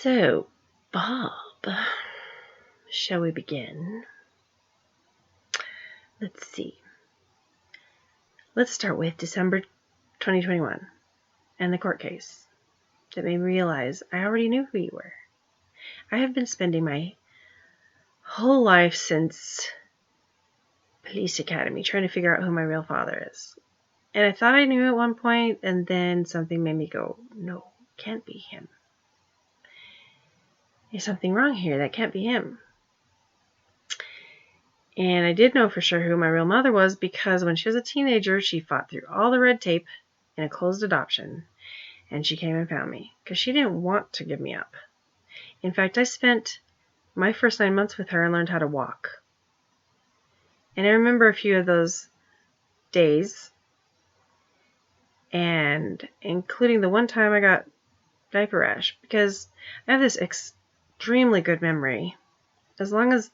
So, Bob, shall we begin? Let's see. Let's start with December 2021 and the court case that made me realize I already knew who you were. I have been spending my whole life since police academy trying to figure out who my real father is. And I thought I knew at one point, and then something made me go, no, can't be him. There's something wrong here. That can't be him. And I did know for sure who my real mother was because when she was a teenager, she fought through all the red tape in a closed adoption. And she came and found me because she didn't want to give me up. In fact, I spent my first 9 months with her and learned how to walk. And I remember a few of those days, and including the one time I got diaper rash, because I have this extremely good memory as long as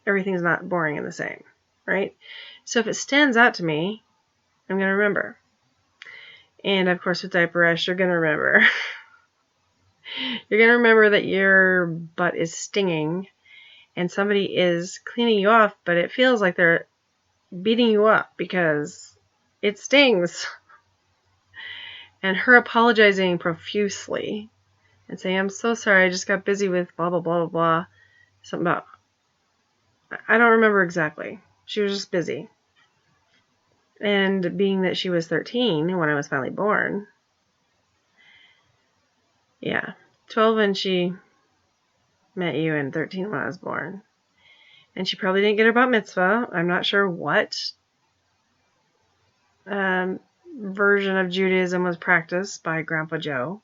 everything's not boring and the same, right? So if it stands out to me, I'm going to remember. And of course with diaper rash, you're going to remember. You're going to remember that your butt is stinging and somebody is cleaning you off, but it feels like they're beating you up because it stings. And her apologizing profusely and saying, I'm so sorry, I just got busy with blah, blah, blah, blah, blah. Something about, I don't remember exactly. She was just busy. And being that she was 13 when I was finally born. Yeah. 12 when she met you and 13 when I was born. And she probably didn't get her bat mitzvah. I'm not sure what version of Judaism was practiced by Grandpa Joe,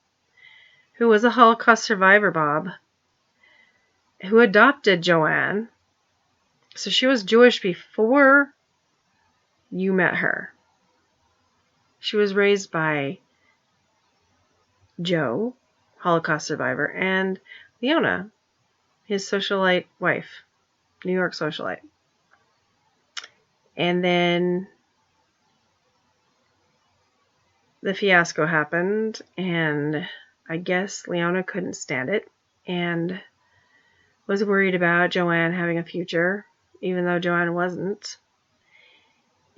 who was a Holocaust survivor, Bob, who adopted Joanne. So she was Jewish before you met her. She was raised by Joe, Holocaust survivor, and Leona, his socialite wife, New York socialite. And then the fiasco happened, and I guess Leona couldn't stand it and was worried about Joanne having a future, even though Joanne wasn't,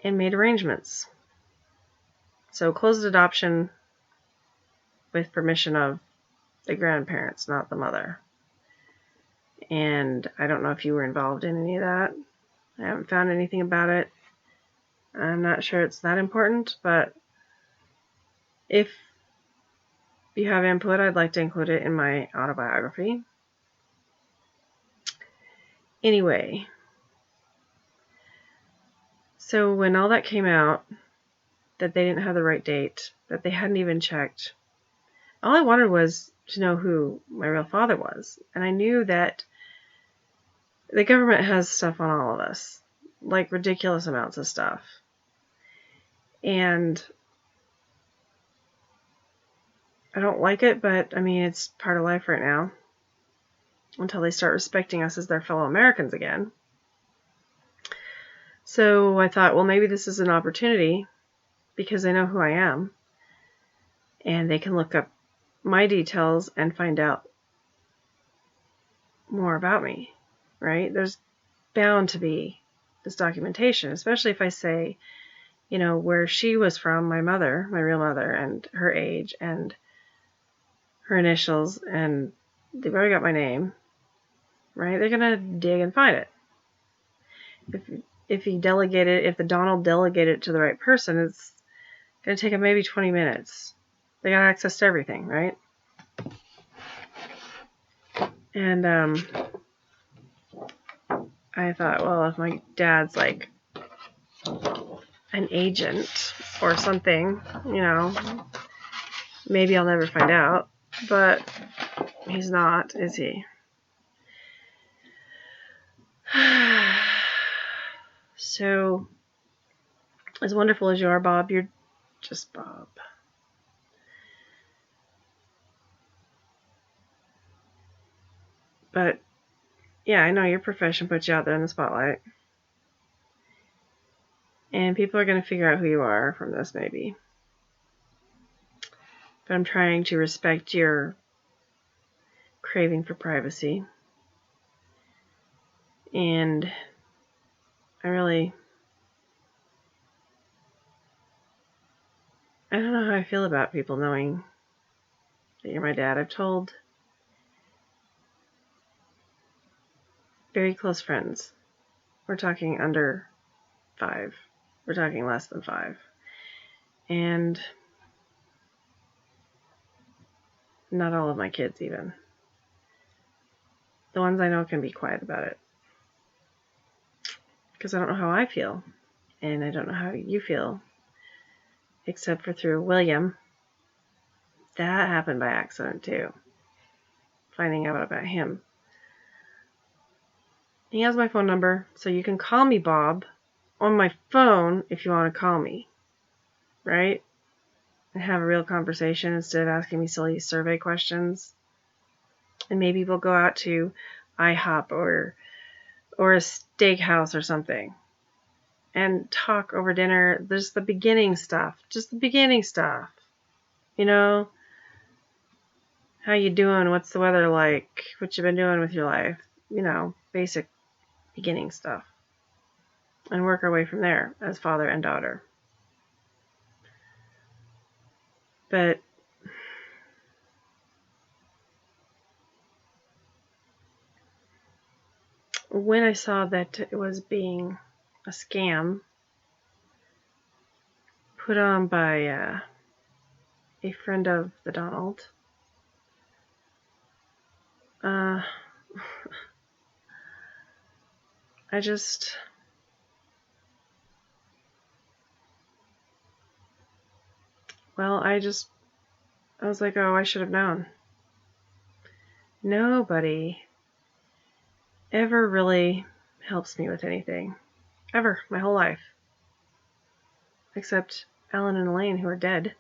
and made arrangements. So closed adoption with permission of the grandparents, not the mother. And I don't know if you were involved in any of that. I haven't found anything about it. I'm not sure it's that important, but if you have input, I'd like to include it in my autobiography. Anyway, so when all that came out, that they didn't have the right date, that they hadn't even checked, all I wanted was to know who my real father was. And I knew that the government has stuff on all of us, like ridiculous amounts of stuff. And I don't like it, but I mean, it's part of life right now until they start respecting us as their fellow Americans again. So I thought, well, maybe this is an opportunity because they know who I am and they can look up my details and find out more about me, right? There's bound to be this documentation, especially if I say, you know, where she was from, my mother, my real mother, and her age and her initials, and they've already got my name, right? They're going to dig and find it. If the Donald delegated it to the right person, it's going to take them maybe 20 minutes. They got access to everything, right? And I thought, well, if my dad's like an agent or something, you know, maybe I'll never find out. But he's not, is he? So, as wonderful as you are, Bob, you're just Bob. But, yeah, I know your profession puts you out there in the spotlight. And people are going to figure out who you are from this, maybe. But I'm trying to respect your craving for privacy. And I don't know how I feel about people knowing that you're my dad. I've told very close friends. We're talking under 5. We're talking less than 5. And not all of my kids even. The ones I know can be quiet about it. Because I don't know how I feel. And I don't know how you feel. Except for through William. That happened by accident too. Finding out about him. He has my phone number, so you can call me Bob on my phone if you want to call me. Right? And have a real conversation instead of asking me silly survey questions. And maybe we'll go out to IHOP or a steakhouse or something. And talk over dinner. There's the beginning stuff. Just the beginning stuff. You know? How you doing? What's the weather like? What you been doing with your life? You know, basic beginning stuff. And work our way from there as father and daughter. But when I saw that it was being a scam put on by a friend of the Donald, I was like, oh, I should have known. Nobody ever really helps me with anything. Ever. My whole life. Except Alan and Elaine, who are dead.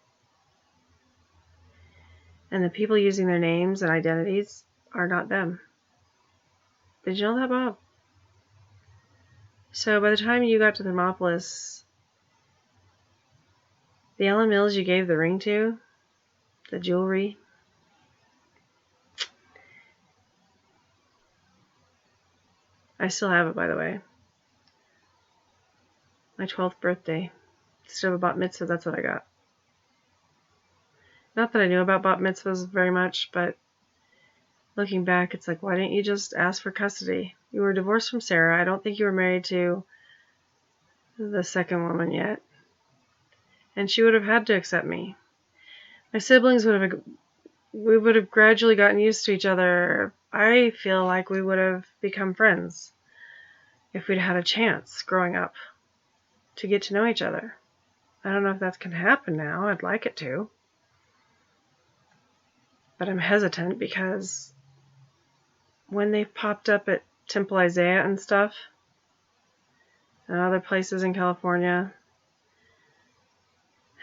And the people using their names and identities are not them. Did you know that, Bob? So by the time you got to Thermopolis, the Ellen Mills you gave the ring to, the jewelry, I still have it, by the way. My 12th birthday. Instead of a bat mitzvah, that's what I got. Not that I knew about bat mitzvahs very much, but looking back, it's like, why didn't you just ask for custody? You were divorced from Sarah. I don't think you were married to the second woman yet. And she would have had to accept me. My siblings we would have gradually gotten used to each other. I feel like we would have become friends if we'd had a chance growing up to get to know each other. I don't know if that can happen now. I'd like it to. But I'm hesitant because when they've popped up at Temple Isaiah and stuff, and other places in California,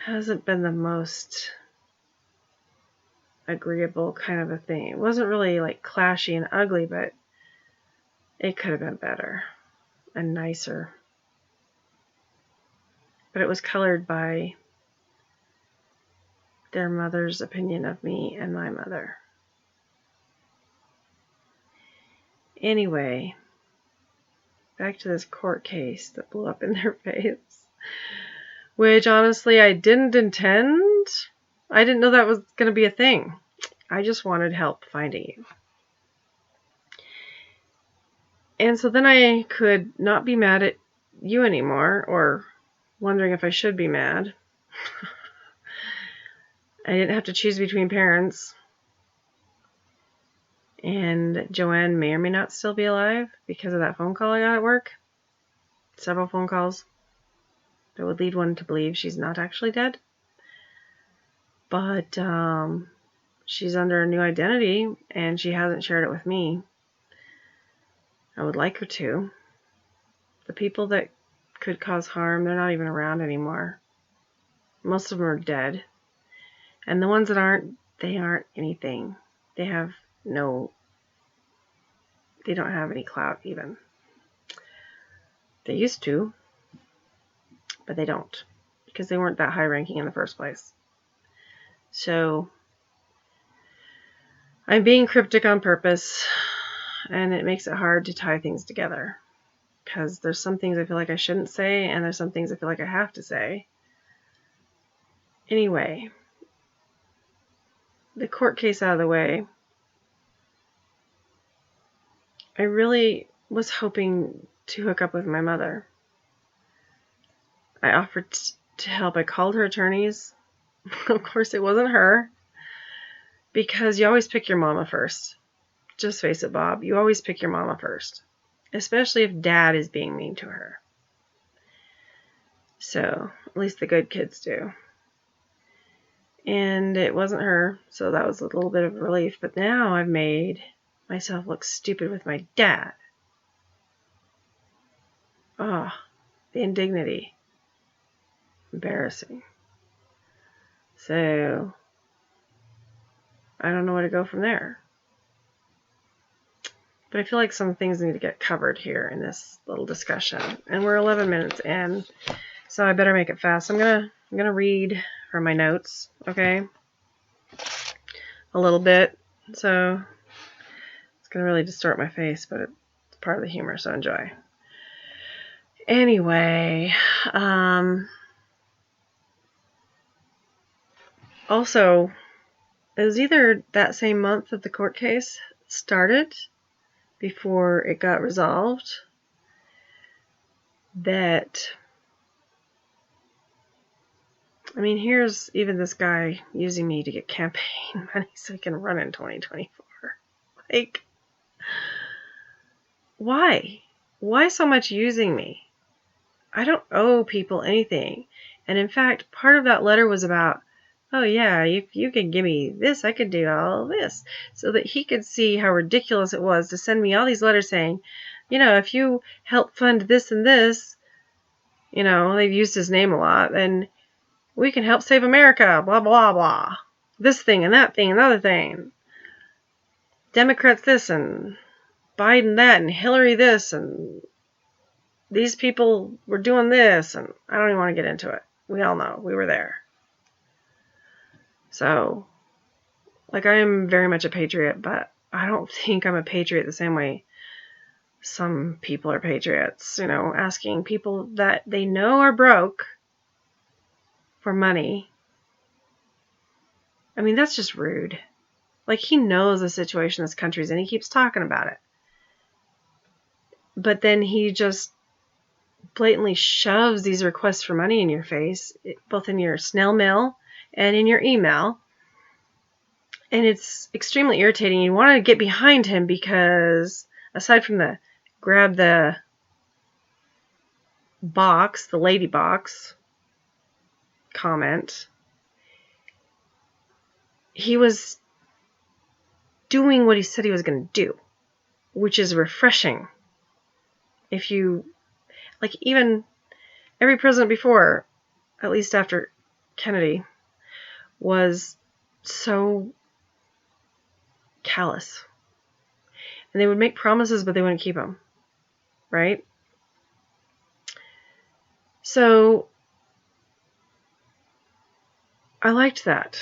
hasn't been the most agreeable kind of a thing. It wasn't really like clashy and ugly, but it could have been better and nicer. But it was colored by their mother's opinion of me and my mother. Anyway, back to this court case that blew up in their face. Which, honestly, I didn't intend. I didn't know that was going to be a thing. I just wanted help finding you. And so then I could not be mad at you anymore, or wondering if I should be mad. I didn't have to choose between parents. And Joanne may or may not still be alive because of that phone call I got at work. Several phone calls that would lead one to believe she's not actually dead. But she's under a new identity and she hasn't shared it with me. I would like her to. The people that could cause harm, they're not even around anymore. Most of them are dead. And the ones that aren't, they aren't anything. They don't have any clout even. They used to, but they don't, because they weren't that high ranking in the first place. So I'm being cryptic on purpose, and it makes it hard to tie things together. Because there's some things I feel like I shouldn't say, and there's some things I feel like I have to say. Anyway, the court case out of the way, I really was hoping to hook up with my mother. I offered to help. I called her attorneys. Of course, it wasn't her, because you always pick your mama first. Just face it, Bob. You always pick your mama first, especially if dad is being mean to her. So, at least the good kids do. And it wasn't her, so that was a little bit of relief. But now I've made myself look stupid with my dad. Oh, the indignity. Embarrassing. So, I don't know where to go from there. But I feel like some things need to get covered here in this little discussion. And we're 11 minutes in, so I better make it fast. I'm gonna read from my notes, okay? A little bit. So it's gonna really distort my face, but it's part of the humor, so enjoy. Anyway, also, it was either that same month that the court case started, before it got resolved, that, I mean, here's even this guy using me to get campaign money so he can run in 2024. Like, why? Why so much using me? I don't owe people anything. And in fact, part of that letter was about, oh yeah, if you could give me this, I could do all this. So that he could see how ridiculous it was to send me all these letters saying, you know, if you help fund this and this, you know, they've used his name a lot, and we can help save America, blah, blah, blah. This thing and that thing and the other thing. Democrats this and Biden that and Hillary this and these people were doing this, and I don't even want to get into it. We all know. We were there. So, like, I am very much a patriot, but I don't think I'm a patriot the same way some people are patriots. You know, asking people that they know are broke for money. I mean, that's just rude. Like, he knows the situation this country's in. He keeps talking about it. But then he just blatantly shoves these requests for money in your face, both in your snail mail and in your email. And it's extremely irritating. You want to get behind him because, aside from the grab the box, the lady box comment, he was doing what he said he was going to do, which is refreshing. If you, like, even every president before, at least after Kennedy, was so callous. And they would make promises, but they wouldn't keep them. Right? So, I liked that.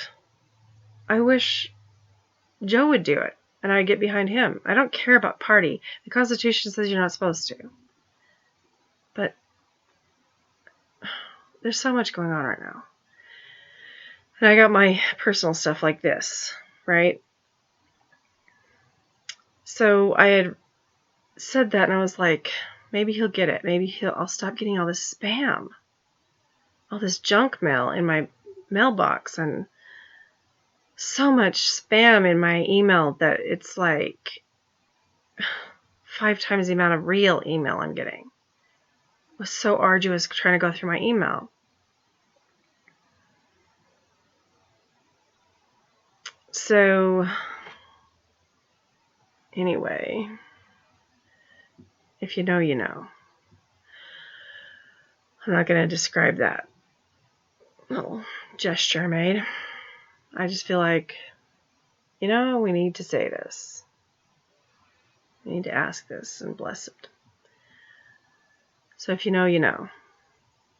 I wish Joe would do it, and I'd get behind him. I don't care about party. The Constitution says you're not supposed to. But there's so much going on right now. And I got my personal stuff like this, right? So I had said that, and I was like, maybe he'll get it. Maybe I'll stop getting all this spam, all this junk mail in my mailbox, and so much spam in my email that it's like 5 times the amount of real email I'm getting. It was so arduous trying to go through my email. So, anyway, if you know, you know. I'm not going to describe that little gesture I made. I just feel like, you know, we need to say this. We need to ask this and bless it. So if you know, you know.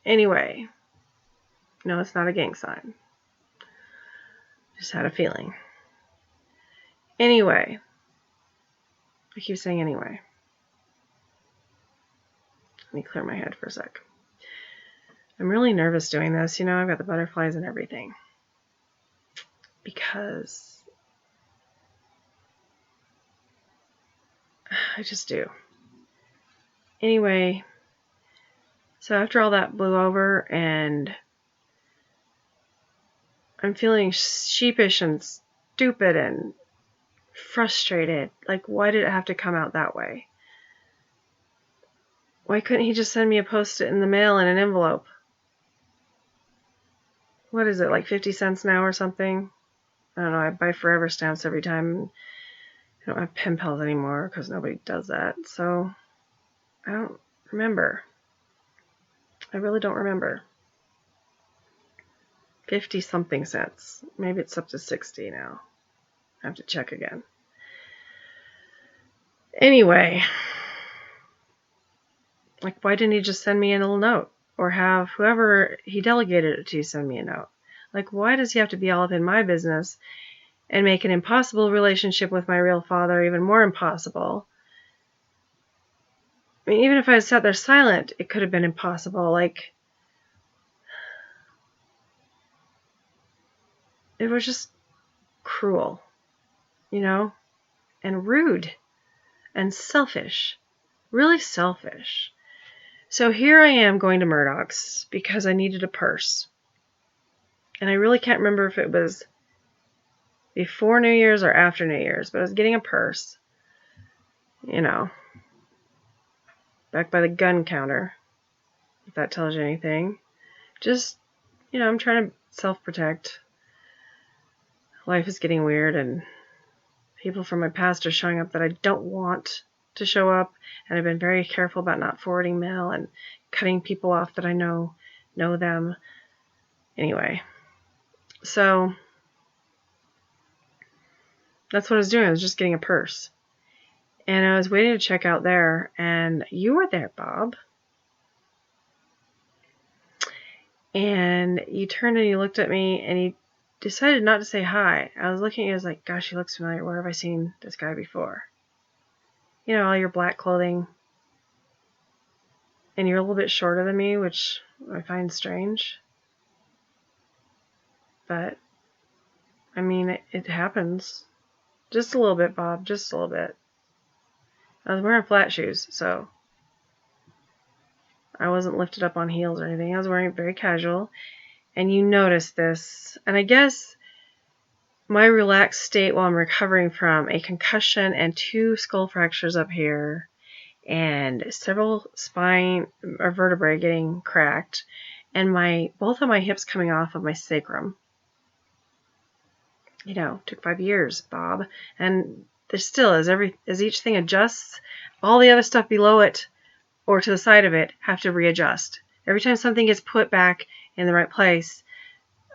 Anyway, no, it's not a gang sign. Just had a feeling. Anyway. I keep saying anyway. Let me clear my head for a sec. I'm really nervous doing this. You know, I've got the butterflies and everything. Because I just do. Anyway, so after all that blew over and I'm feeling sheepish and stupid and frustrated. Like, why did it have to come out that way? Why couldn't he just send me a Post-it in the mail in an envelope? What is it, like 50 cents now or something? I don't know, I buy forever stamps every time. I don't have pen pals anymore because nobody does that. So, I don't remember. I really don't remember. 50 something cents. Maybe it's up to 60 now. I have to check again. Anyway, like, why didn't he just send me a little note? Or have whoever he delegated it to send me a note? Like, why does he have to be all up in my business and make an impossible relationship with my real father even more impossible? I mean, even if I had sat there silent, it could have been impossible. Like, it was just cruel, you know, and rude and selfish, really selfish. So here I am going to Murdoch's because I needed a purse. And I really can't remember if it was before New Year's or after New Year's, but I was getting a purse, you know, back by the gun counter, if that tells you anything. Just, you know, I'm trying to self-protect. Life is getting weird, and people from my past are showing up that I don't want to show up, and I've been very careful about not forwarding mail and cutting people off that I know them. Anyway, so that's what I was doing. I was just getting a purse. And I was waiting to check out there, and you were there, Bob. And you turned and you looked at me, and you decided not to say hi. I was looking at you, I was like, gosh, he looks familiar. Where have I seen this guy before? You know, all your black clothing. And you're a little bit shorter than me, which I find strange. But, I mean, it happens. Just a little bit, Bob. Just a little bit. I was wearing flat shoes, so I wasn't lifted up on heels or anything. I was wearing it very casual. And you noticed this. And I guess my relaxed state while I'm recovering from a concussion and 2 skull fractures up here and several spine or vertebrae getting cracked and both of my hips coming off of my sacrum. You know, took 5 years, Bob. And there's still, as each thing adjusts, all the other stuff below it or to the side of it have to readjust. Every time something gets put back in the right place,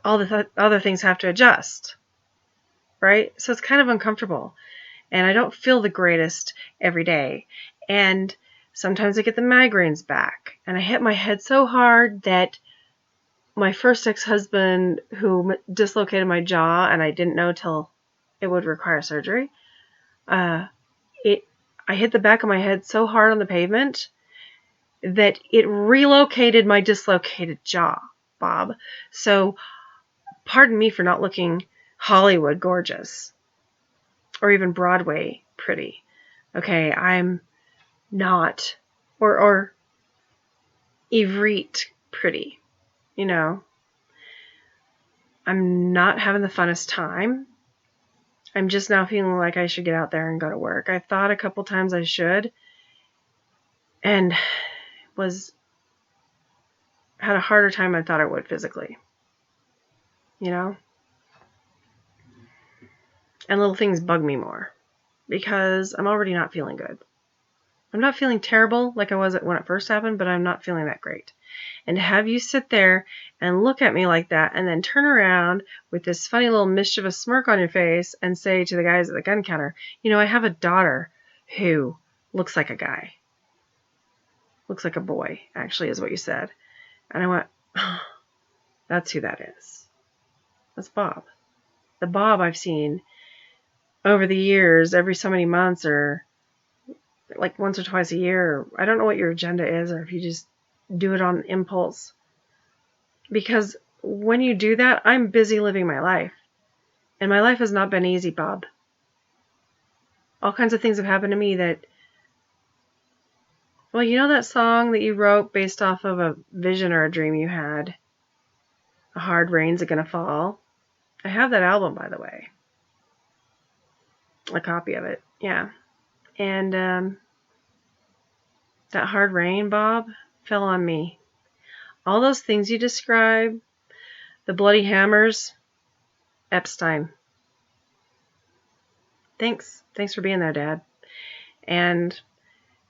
all the other things have to adjust. Right? So it's kind of uncomfortable. And I don't feel the greatest every day. And sometimes I get the migraines back. And I hit my head so hard that my first ex-husband, who dislocated my jaw, and I didn't know till it would require surgery, I hit the back of my head so hard on the pavement that it relocated my dislocated jaw, Bob. So pardon me for not looking Hollywood gorgeous or even Broadway pretty. Okay, I'm not, or Ivrit pretty, you know. I'm not having the funnest time. I'm just now feeling like I should get out there and go to work. I thought a couple times I should, and had a harder time than I thought I would physically, you know. And little things bug me more because I'm already not feeling good. I'm not feeling terrible like I was when it first happened, but I'm not feeling that great. And to have you sit there and look at me like that and then turn around with this funny little mischievous smirk on your face and say to the guys at the gun counter, you know, I have a daughter who looks like a guy. Looks like a boy, actually, is what you said. And I went, oh, that's who that is. That's Bob. The Bob I've seen over the years, every so many months, or like once or twice a year. I don't know what your agenda is, or if you just do it on impulse. Because when you do that, I'm busy living my life. And my life has not been easy, Bob. All kinds of things have happened to me that, well, you know that song that you wrote based off of a vision or a dream you had? A Hard Rain's Gonna Fall. I have that album, by the way. A copy of it, yeah. And that hard rain, Bob, fell on me. All those things you describe, the bloody hammers, Epstein. Thanks for being there, Dad. And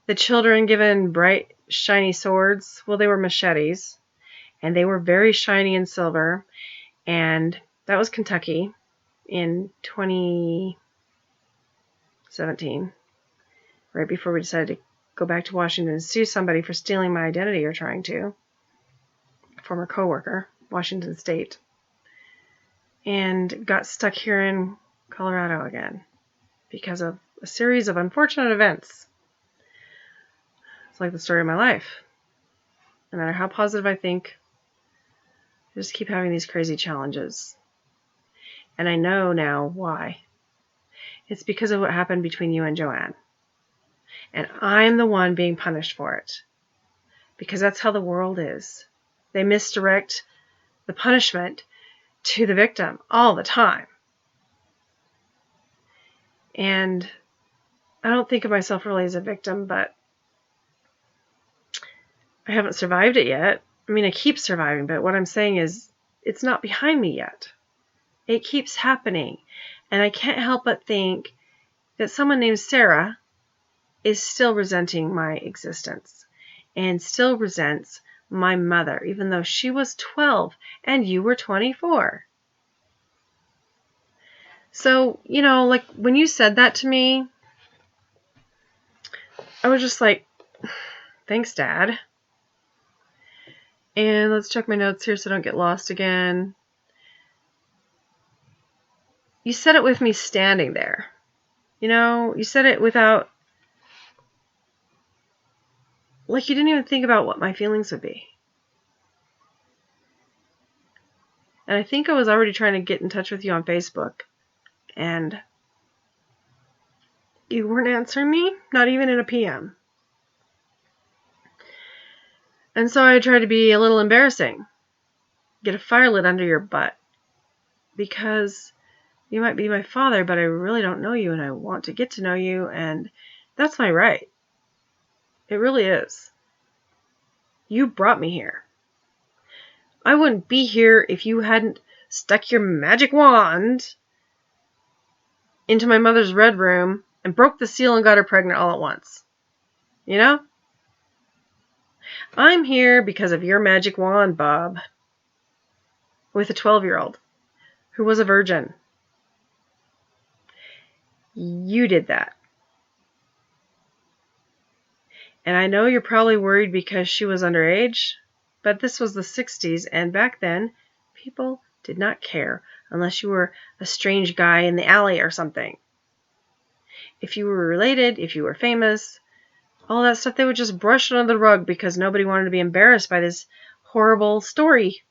the children given bright, shiny swords, well, they were machetes, and they were very shiny and silver, and that was Kentucky in 2017, right before we decided to go back to Washington and sue somebody for stealing my identity, or trying to. A former coworker, Washington State, and got stuck here in Colorado again because of a series of unfortunate events. It's like the story of my life. No matter how positive I think, I just keep having these crazy challenges. And I know now why. It's because of what happened between you and Joanne. And I'm the one being punished for it. Because that's how the world is. They misdirect the punishment to the victim all the time. And I don't think of myself really as a victim, but I haven't survived it yet. I mean, I keep surviving, but what I'm saying is it's not behind me yet. It keeps happening. And I can't help but think that someone named Sarah is still resenting my existence and still resents my mother, even though she was 12 and you were 24. So, you know, like when you said that to me, I was just like, thanks, Dad. And let's check my notes here so I don't get lost again. You said it with me standing there. You know, you said it without, like you didn't even think about what my feelings would be. And I think I was already trying to get in touch with you on Facebook. And you weren't answering me, not even in a PM. And so I tried to be a little embarrassing. Get a fire lit under your butt. Because you might be my father, but I really don't know you and I want to get to know you, and that's my right. It really is. You brought me here. I wouldn't be here if you hadn't stuck your magic wand into my mother's red room and broke the seal and got her pregnant all at once. You know? I'm here because of your magic wand, Bob. With a 12-year-old who was a virgin. You did that. And I know you're probably worried because she was underage, but this was the 60s, and back then, people did not care unless you were a strange guy in the alley or something. If you were related, if you were famous, all that stuff, they would just brush it under the rug because nobody wanted to be embarrassed by this horrible story.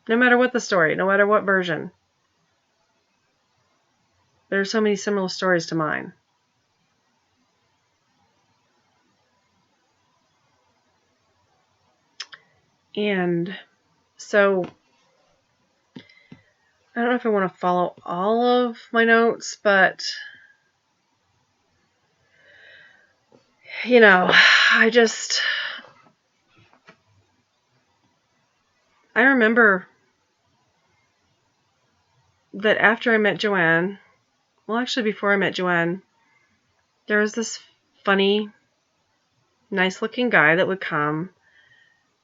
No matter what the story, no matter what version. There are so many similar stories to mine. And so, I don't know if I want to follow all of my notes, but, you know, I remember that after I met Joanne, well, actually before I met Joanne, there was this funny, nice-looking guy that would come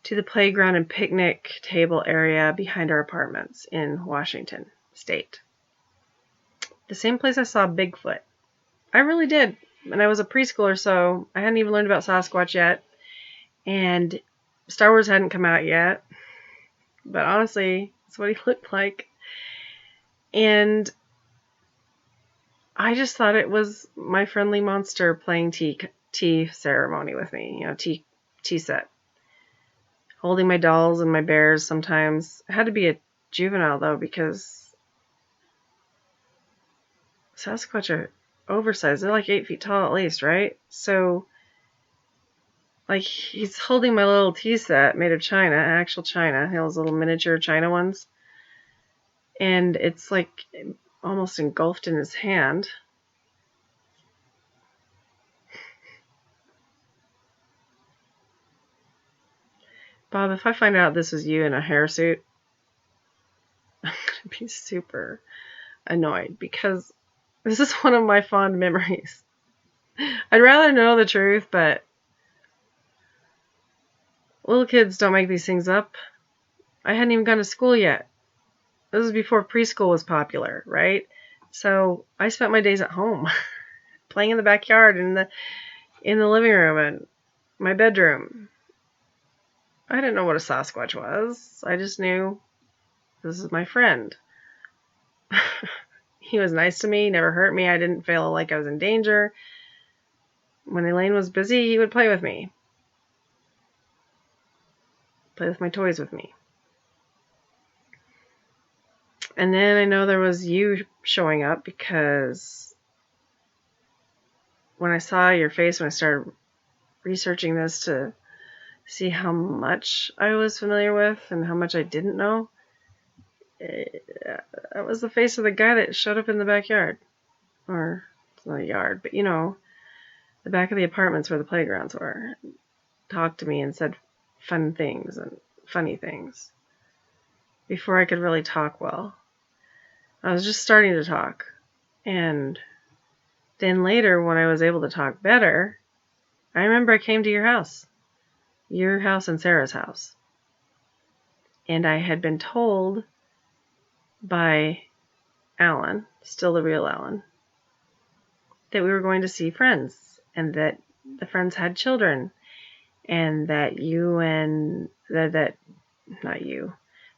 to the playground and picnic table area behind our apartments in Washington State. The same place I saw Bigfoot. I really did. And I was a preschooler, so I hadn't even learned about Sasquatch yet. And Star Wars hadn't come out yet. But honestly, that's what he looked like. And I just thought it was my friendly monster playing tea ceremony with me, tea set. Holding my dolls and my bears sometimes. I had to be a juvenile, though, because Sasquatch are oversized. They're like 8 feet tall at least, right? So, like, he's holding my little tea set made of china, actual china, those little miniature china ones. And it's like almost engulfed in his hand. Bob, if I find out this was you in a hairsuit, I'm going to be super annoyed because this is one of my fond memories. I'd rather know the truth, but little kids don't make these things up. I hadn't even gone to school yet. This was before preschool was popular, right? So I spent my days at home, playing in the backyard, in the living room, and my bedroom. I didn't know what a Sasquatch was. I just knew this is my friend. He was nice to me, never hurt me. I didn't feel like I was in danger. When Elaine was busy, he would play with me. Play with my toys with me. And then I know there was you showing up because when I saw your face when I started researching this to see how much I was familiar with and how much I didn't know, that was the face of the guy that showed up in the backyard. Or, it's not a yard, but the back of the apartments where the playgrounds were. Talked to me and said fun things and funny things before I could really talk well. I was just starting to talk. And then later, when I was able to talk better, I remember I came to your house and Sarah's house. And I had been told by Alan, still the real Alan, that we were going to see friends and that the friends had children and that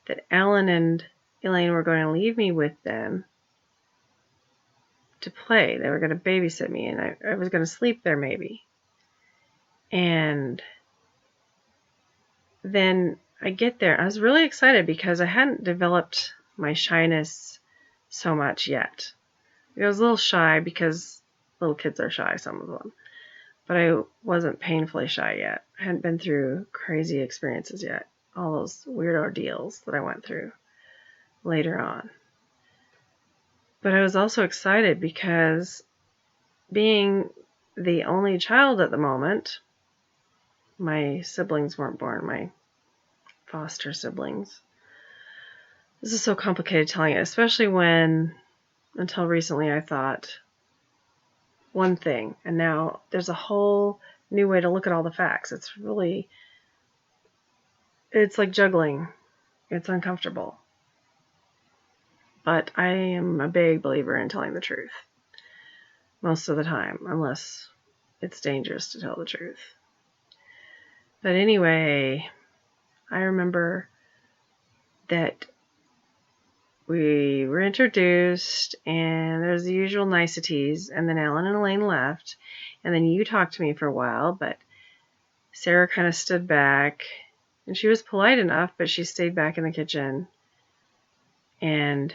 that Alan and Elaine were going to leave me with them to play. They were going to babysit me and I was going to sleep there maybe. And then I get there. I was really excited because I hadn't developed my shyness so much yet. I was a little shy because little kids are shy, some of them. But I wasn't painfully shy yet. I hadn't been through crazy experiences yet. All those weird ordeals that I went through later on. But I was also excited because being the only child at the moment, my siblings weren't born, my foster siblings. This is so complicated telling it, especially when, until recently, I thought one thing, and now there's a whole new way to look at all the facts. It's like juggling. It's uncomfortable. But I am a big believer in telling the truth. Most of the time, unless it's dangerous to tell the truth. But anyway, I remember that we were introduced and there's the usual niceties, and then Alan and Elaine left, and then you talked to me for a while, but Sarah kind of stood back, and she was polite enough, but she stayed back in the kitchen. And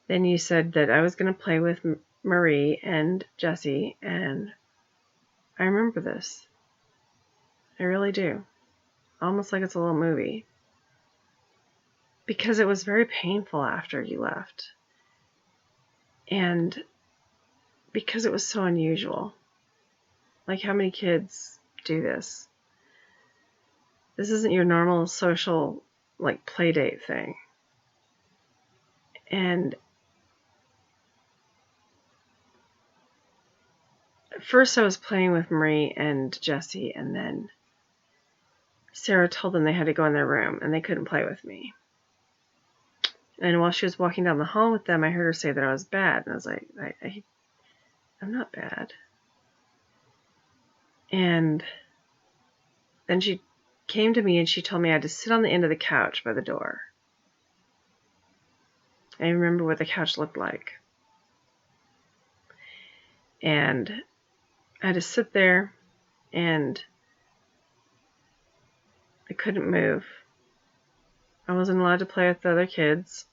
then you said that I was going to play with Marie and Jesse, and I remember this. I really do. Almost like it's a little movie. Because it was very painful after you left. And because it was so unusual. Like, how many kids do this? This isn't your normal social, like, play date thing. And at first I was playing with Marie and Jesse, and then Sarah told them they had to go in their room and they couldn't play with me. And while she was walking down the hall with them, I heard her say that I was bad. And I was like, I'm not bad. And then she came to me and she told me I had to sit on the end of the couch by the door. I remember what the couch looked like. And I had to sit there, and I couldn't move. I wasn't allowed to play with the other kids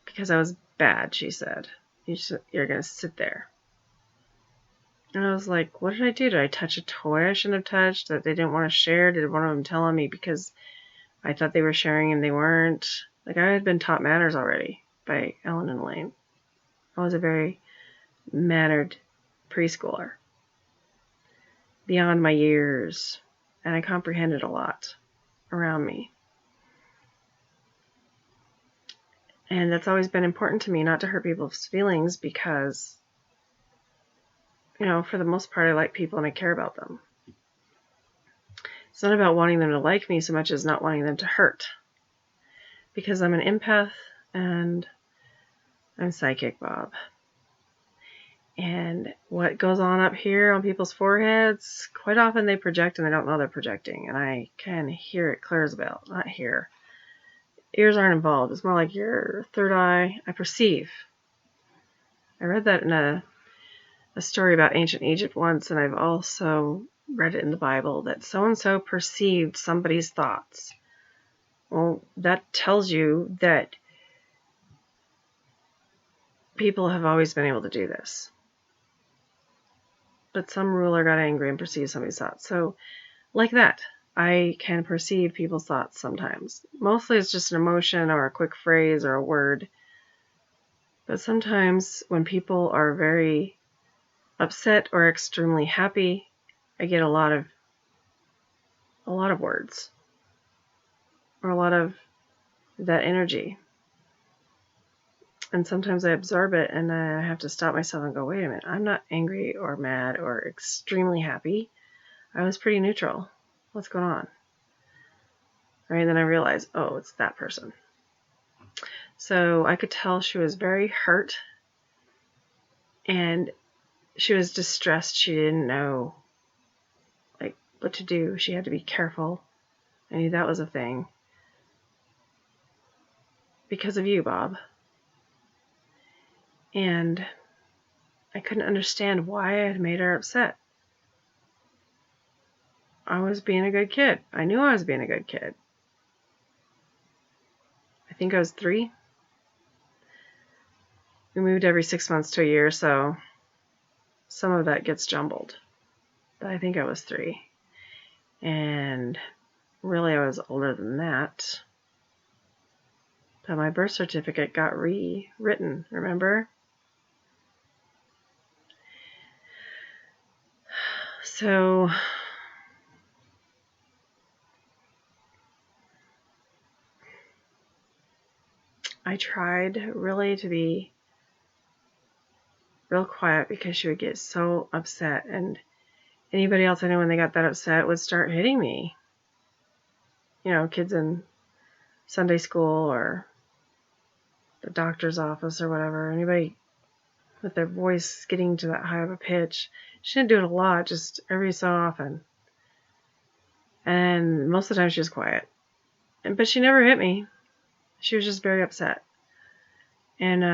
because I was bad, she said. You're going to sit there. And I was like, what did I do? Did I touch a toy I shouldn't have touched that they didn't want to share? Did one of them tell on me because I thought they were sharing and they weren't? Like, I had been taught manners already by Ellen and Elaine. I was a very mannered preschooler, beyond my years, and I comprehended a lot around me. And that's always been important to me, not to hurt people's feelings, because, for the most part, I like people and I care about them. It's not about wanting them to like me so much as not wanting them to hurt. Because I'm an empath and I'm psychic, Bob. And what goes on up here on people's foreheads, quite often they project and they don't know they're projecting. And I can hear it clear as a bell, not hear. Ears aren't involved. It's more like your third eye. I perceive. I read that in a story about ancient Egypt once, and I've also read it in the Bible, that so-and-so perceived somebody's thoughts. Well, that tells you that people have always been able to do this. But some ruler got angry and perceived somebody's thoughts. So, like that, I can perceive people's thoughts sometimes. Mostly it's just an emotion or a quick phrase or a word. But sometimes when people are very upset or extremely happy, I get a lot of words or a lot of that energy. And sometimes I absorb it and I have to stop myself and go, wait a minute, I'm not angry or mad or extremely happy. I was pretty neutral. What's going on? Right? And then I realized, oh, it's that person. So I could tell she was very hurt and she was distressed. She didn't know what to do. She had to be careful. I knew that was a thing. Because of you, Bob. And I couldn't understand why I had made her upset. I was being a good kid. I knew I was being a good kid. I think I was 3. We moved every 6 months to a year, so some of that gets jumbled. But I think I was 3. And really I was older than that. But my birth certificate got rewritten, remember? So I tried really to be real quiet because she would get so upset, and anybody else I knew when they got that upset would start hitting me. Kids in Sunday school or the doctor's office or whatever, anybody with their voice getting to that high of a pitch. She didn't do it a lot, just every so often. And most of the time she was quiet. But she never hit me. She was just very upset. And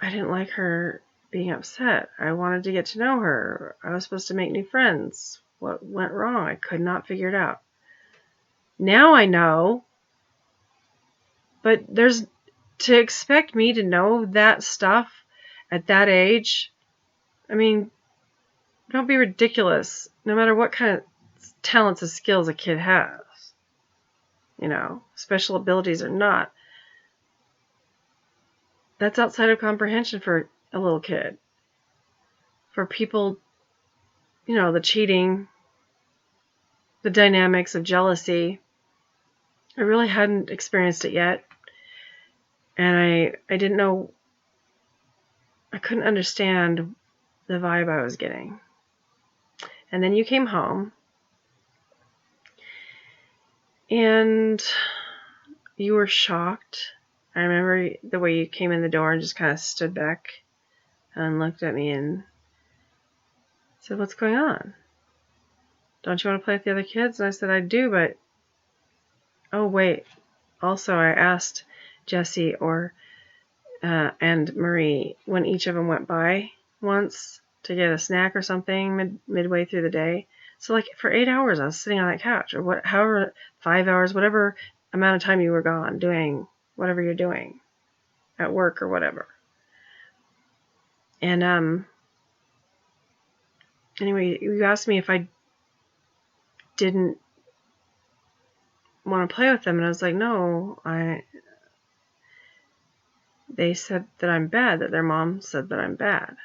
I didn't like her being upset. I wanted to get to know her. I was supposed to make new friends. What went wrong? I could not figure it out. Now I know. But to expect me to know that stuff at that age, I mean, don't be ridiculous. No matter what kind of talents and skills a kid has, special abilities or not, that's outside of comprehension for a little kid. For people, the cheating, the dynamics of jealousy, I really hadn't experienced it yet. And I didn't know, I couldn't understand the vibe I was getting. And then you came home, and you were shocked. I remember the way you came in the door and just kind of stood back and looked at me and said, what's going on? Don't you want to play with the other kids? And I said, I do, but... Oh, wait. Also, I asked Jessie or and Marie, when each of them went by once to get a snack or something midway through the day. So like for 8 hours I was sitting on that couch, or however, 5 hours, whatever amount of time you were gone doing whatever you're doing at work or whatever. And anyway, you asked me if I didn't want to play with them, and I was like, no, they said that I'm bad, that their mom said that I'm bad.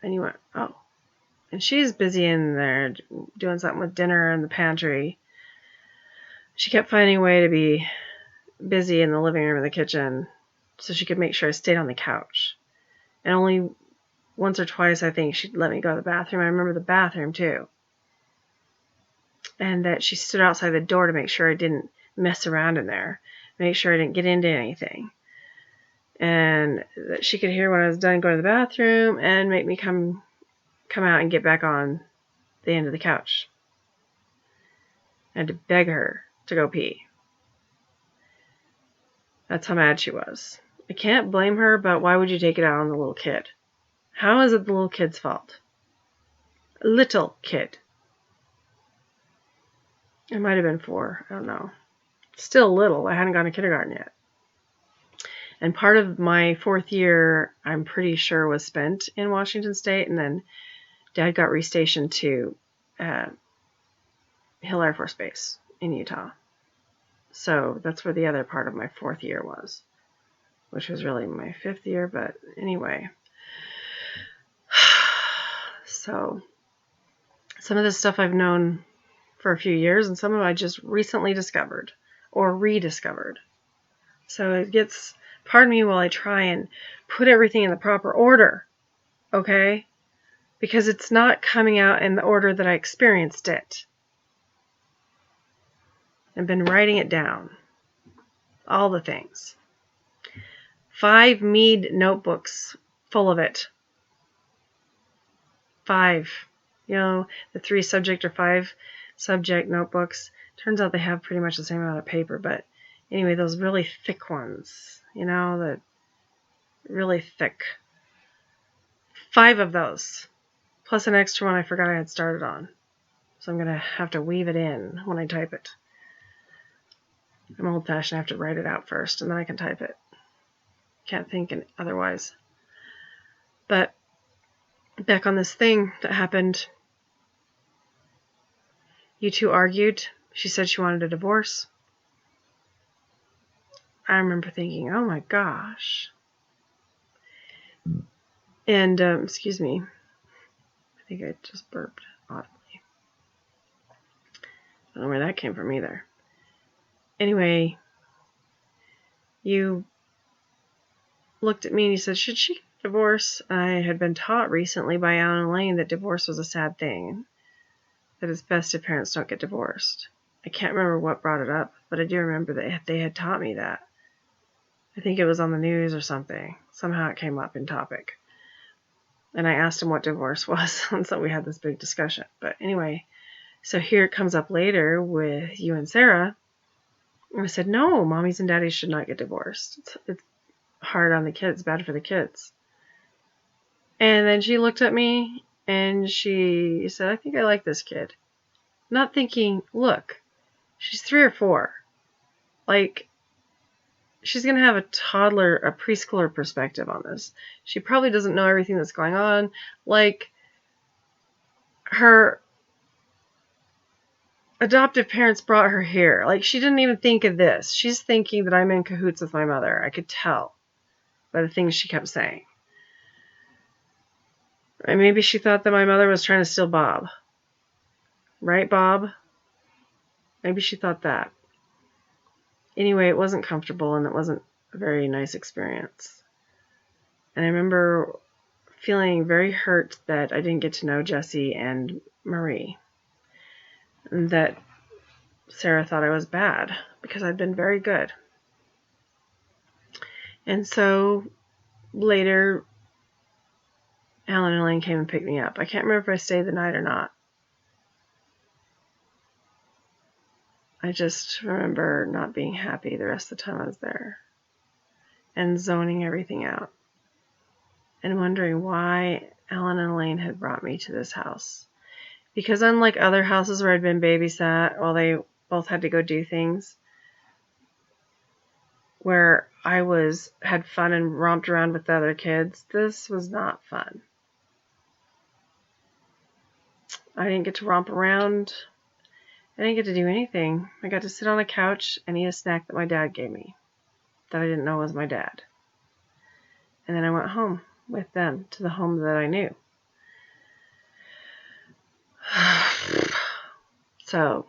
And you went, oh. And she's busy in there doing something with dinner in the pantry. She kept finding a way to be busy in the living room or the kitchen so she could make sure I stayed on the couch. And only once or twice, I think, she'd let me go to the bathroom. I remember the bathroom, too. And that she stood outside the door to make sure I didn't mess around in there, make sure I didn't get into anything. And that she could hear when I was done going to the bathroom and make me come out and get back on the end of the couch. I had to beg her to go pee. That's how mad she was. I can't blame her, but why would you take it out on the little kid? How is it the little kid's fault? Little kid. It might have been 4. I don't know. Still little. I hadn't gone to kindergarten yet. And part of my 4th year, I'm pretty sure, was spent in Washington State. And then Dad got restationed to Hill Air Force Base in Utah. So that's where the other part of my 4th year was, which was really my 5th year. But anyway. So some of this stuff I've known for a few years, and some of it I just recently discovered or rediscovered. So it gets, pardon me while I try and put everything in the proper order, okay? Because it's not coming out in the order that I experienced it. I've been writing it down. All the things. 5 Mead notebooks full of it. 5. You know, the 3 subject or 5 subject notebooks. Turns out they have pretty much the same amount of paper, but anyway, those really thick ones, you know, the really thick. 5 of those, plus an extra one I forgot I had started on. So I'm going to have to weave it in when I type it. I'm old-fashioned. I have to write it out first, and then I can type it. Can't think otherwise. But back on this thing that happened, you 2 argued. She said she wanted a divorce. I remember thinking, oh my gosh. And, excuse me. I think I just burped audibly. I don't know where that came from either. Anyway, you looked at me and you said, should she divorce? I had been taught recently by Alan Lane that divorce was a sad thing. That it's best if parents don't get divorced. I can't remember what brought it up, but I do remember that they had taught me that. I think it was on the news or something. Somehow it came up in topic. And I asked him what divorce was, and so we had this big discussion. But anyway, so here it comes up later with you and Sarah. And I said, no, mommies and daddies should not get divorced. It's hard on the kids, bad for the kids. And then she looked at me and she said, I think I like this kid. Not thinking, look, she's 3 or 4. Like, she's going to have a toddler, a preschooler perspective on this. She probably doesn't know everything that's going on. Like, her adoptive parents brought her here. Like, she didn't even think of this. She's thinking that I'm in cahoots with my mother. I could tell by the things she kept saying. And maybe she thought that my mother was trying to steal Bob. Right, Bob? Maybe she thought that. Anyway, it wasn't comfortable and it wasn't a very nice experience. And I remember feeling very hurt that I didn't get to know Jessie and Marie. And that Sarah thought I was bad because I'd been very good. And so later, Alan and Elaine came and picked me up. I can't remember if I stayed the night or not. I just remember not being happy the rest of the time I was there. and zoning everything out and wondering why Ellen and Elaine had brought me to this house. Because unlike other houses where I'd been babysat while they both had to go do things, where I had fun and romped around with the other kids, this was not fun. I didn't get to romp around. I didn't get to do anything. I got to sit on a couch and eat a snack that my dad gave me that I didn't know was my dad. And then I went home with them to the home that I knew. So,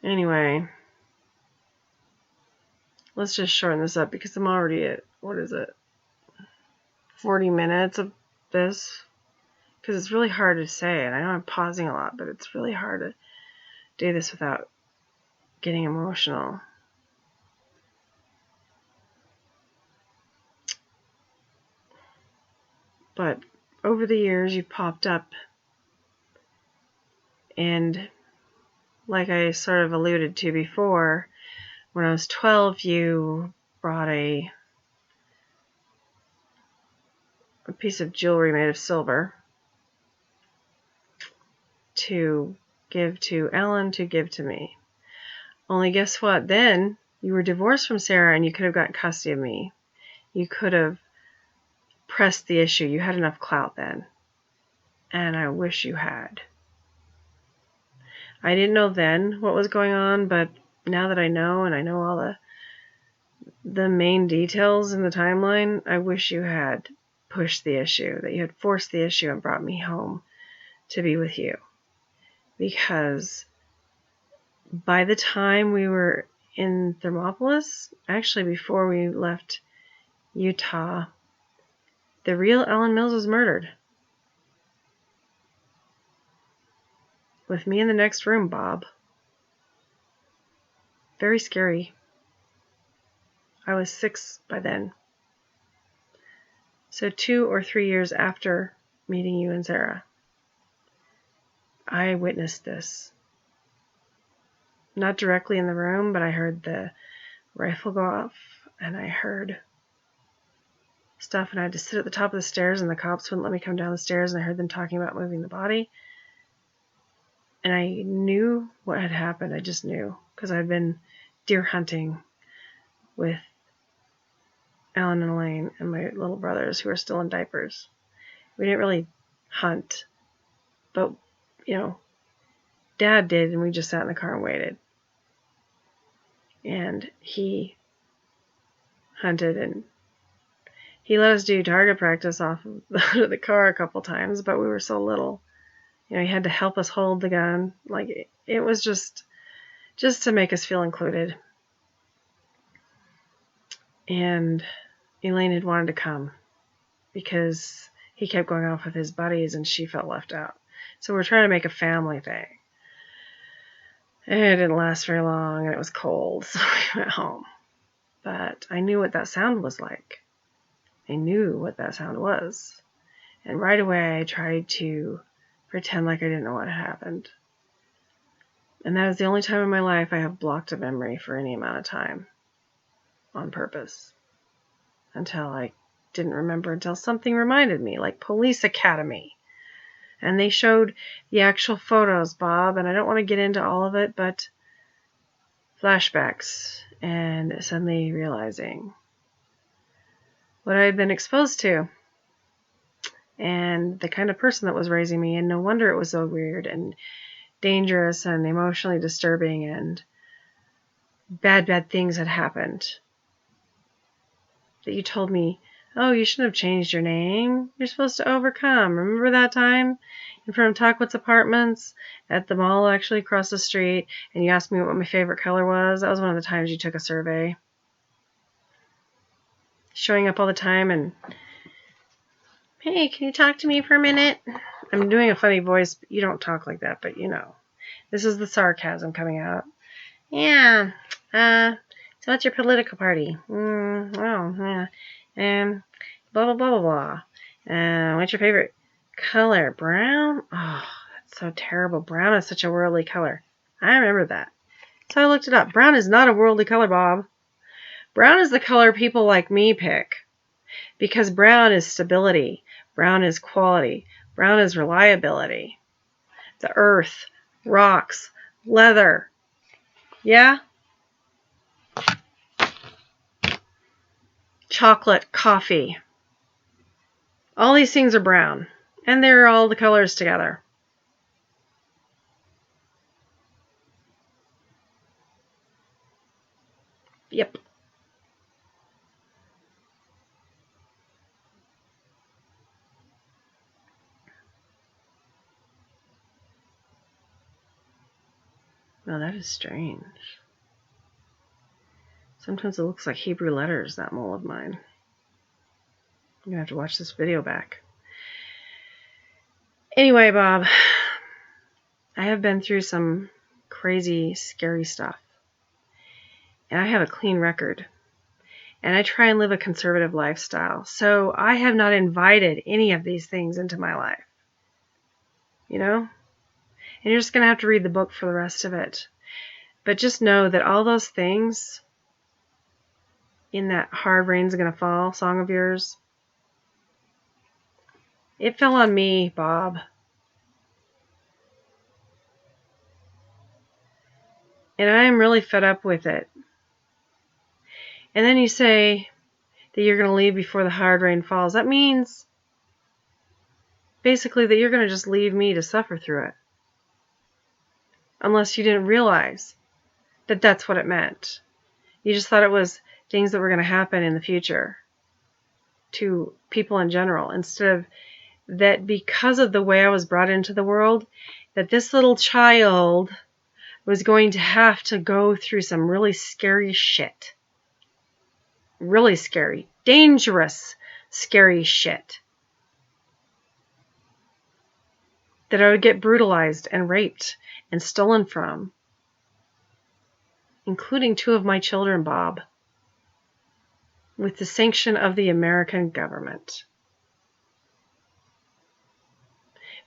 anyway, let's just shorten this up because I'm already at, 40 minutes of this? Because it's really hard to say, and I know I'm pausing a lot, but it's really hard to do this without getting emotional. But over the years, you've popped up, and like I sort of alluded to before, when I was 12, you brought a piece of jewelry made of silver to give to Ellen to give to me. Only guess what? Then you were divorced from Sarah and you could have gotten custody of me. You could have pressed the issue. You had enough clout then. And I wish you had. I didn't know then what was going on, but now that I know, and I know all the main details in the timeline, I wish you had pushed the issue, that you had forced the issue and brought me home to be with you. Because by the time we were in Thermopolis, actually before we left Utah, the real Ellen Mills was murdered. With me in the next room, Bob. Very scary. I was 6 by then. So 2 or 3 years after meeting you and Sarah, I witnessed this. Not directly in the room, but I heard the rifle go off, and I heard stuff, and I had to sit at the top of the stairs, and the cops wouldn't let me come down the stairs, and I heard them talking about moving the body. And I knew what had happened. I just knew, because I'd been deer hunting with Ellen and Elaine and my little brothers who are still in diapers. We didn't really hunt, but, Dad did, and we just sat in the car and waited. And he hunted, and he let us do target practice off of the car a couple times, but we were so little. He had to help us hold the gun. Like, it was just to make us feel included. And Elaine had wanted to come because he kept going off with his buddies and she felt left out. So we're trying to make a family thing. And it didn't last very long and it was cold, so we went home. But I knew what that sound was like. I knew what that sound was. And right away I tried to pretend like I didn't know what had happened. And that is the only time in my life I have blocked a memory for any amount of time on purpose. Until I didn't remember until something reminded me, like Police Academy. And they showed the actual photos, Bob, and I don't want to get into all of it, but flashbacks and suddenly realizing what I had been exposed to and the kind of person that was raising me, and no wonder it was so weird and dangerous and emotionally disturbing and bad things had happened. That you told me, oh, you shouldn't have changed your name. You're supposed to overcome. Remember that time in front of Tockwitz Apartments at the mall actually across the street, and you asked me what my favorite color was? That was one of the times you took a survey. Showing up all the time and, hey, can you talk to me for a minute? I'm doing a funny voice, but you don't talk like that, but This is the sarcasm coming out. Yeah, so what's your political party? Blah, blah, blah, blah, blah. What's your favorite color? Brown? Oh, So terrible. Brown is such a worldly color. I remember that. So I looked it up. Brown is not a worldly color, Bob. Brown is the color people like me pick. Because brown is stability. Brown is quality. Brown is reliability. The earth, rocks, leather. Yeah? Chocolate, coffee. All these things are brown. And they're all the colors together. Yep. Well, that is strange. Sometimes it looks like Hebrew letters, that mole of mine. I'm going to have to watch this video back. Anyway, Bob, I have been through some crazy, scary stuff. And I have a clean record. And I try and live a conservative lifestyle. So I have not invited any of these things into my life. You know? And you're just going to have to read the book for the rest of it. But just know that all those things in that Hard Rain's Gonna Fall song of yours, it fell on me, Bob. And I am really fed up with it. And then you say that you're going to leave before the hard rain falls. That means basically that you're going to just leave me to suffer through it. Unless you didn't realize that that's what it meant. You just thought it was things that were going to happen in the future to people in general, instead of that because of the way I was brought into the world, that this little child was going to have to go through some really scary shit. Really scary, dangerous, scary shit. That I would get brutalized and raped and stolen from. Including 2 of my children, Bob. With the sanction of the American government.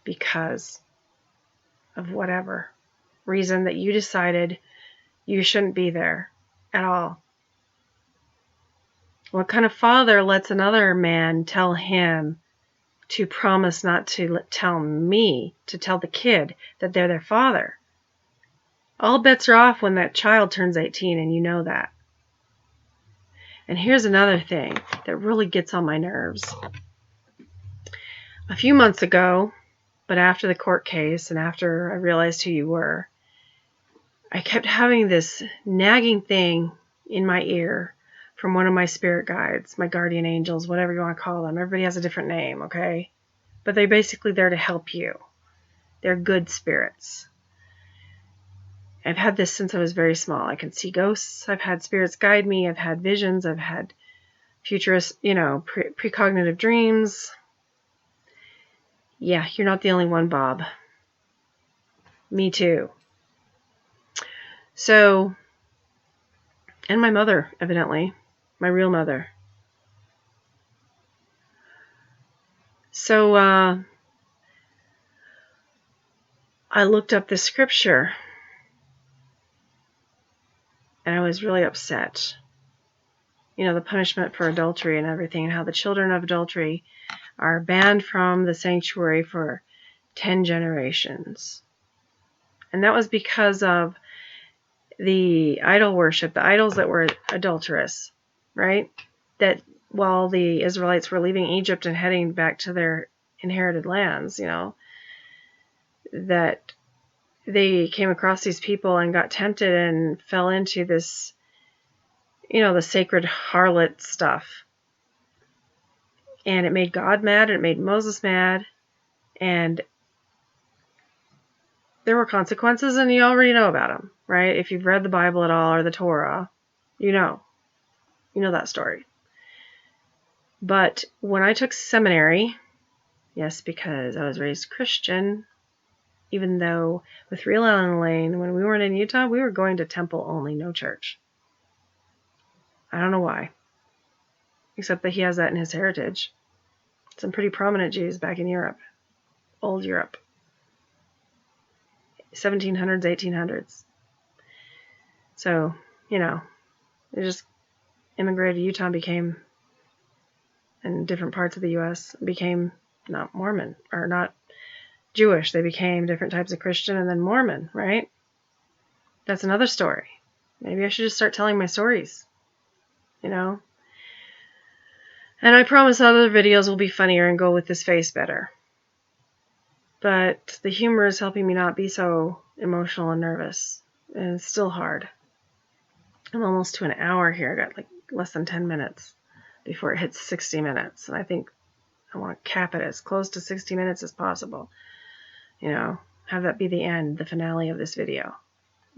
Because of whatever reason that you decided you shouldn't be there at all. What kind of father lets another man tell him to promise not to tell me, to tell the kid that they're their father? All bets are off when that child turns 18, and you know that. And here's another thing that really gets on my nerves. A few months ago, but after the court case and after I realized who you were, I kept having this nagging thing in my ear from one of my spirit guides, my guardian angels, whatever you want to call them. Everybody has a different name, okay? But they're basically there to help you. They're good spirits. I've had this since I was very small. I can see ghosts. I've had spirits guide me. I've had visions. I've had futurist, precognitive dreams. Yeah, you're not the only one, Bob. Me too. So, and my mother, evidently. My real mother. So, I looked up the scripture. And I was really upset. The punishment for adultery and everything, and how the children of adultery are banned from the sanctuary for 10 generations. And that was because of the idol worship, the idols that were adulterous, right? That while the Israelites were leaving Egypt and heading back to their inherited lands, that they came across these people and got tempted and fell into this, the sacred harlot stuff. And it made God mad, and it made Moses mad, and there were consequences, and you already know about them, right? If you've read the Bible at all, or the Torah, you know that story. But when I took seminary, yes, because I was raised Christian, even though with Real Ellen Lane, when we weren't in Utah, we were going to temple only, no church. I don't know why. Except that he has that in his heritage. Some pretty prominent Jews back in Europe. Old Europe. 1700s, 1800s. So, you know, they just immigrated to Utah and became, in different parts of the U.S., became not Mormon, or not Jewish. They became different types of Christian and then Mormon, right? That's another story. Maybe I should just start telling my stories, you know? And I promise other videos will be funnier and go with this face better. But the humor is helping me not be so emotional and nervous. And it's still hard. I'm almost to an hour here. I got like less than 10 minutes before it hits 60 minutes. And I think I want to cap it as close to 60 minutes as possible. You know, have that be the end, the finale of this video.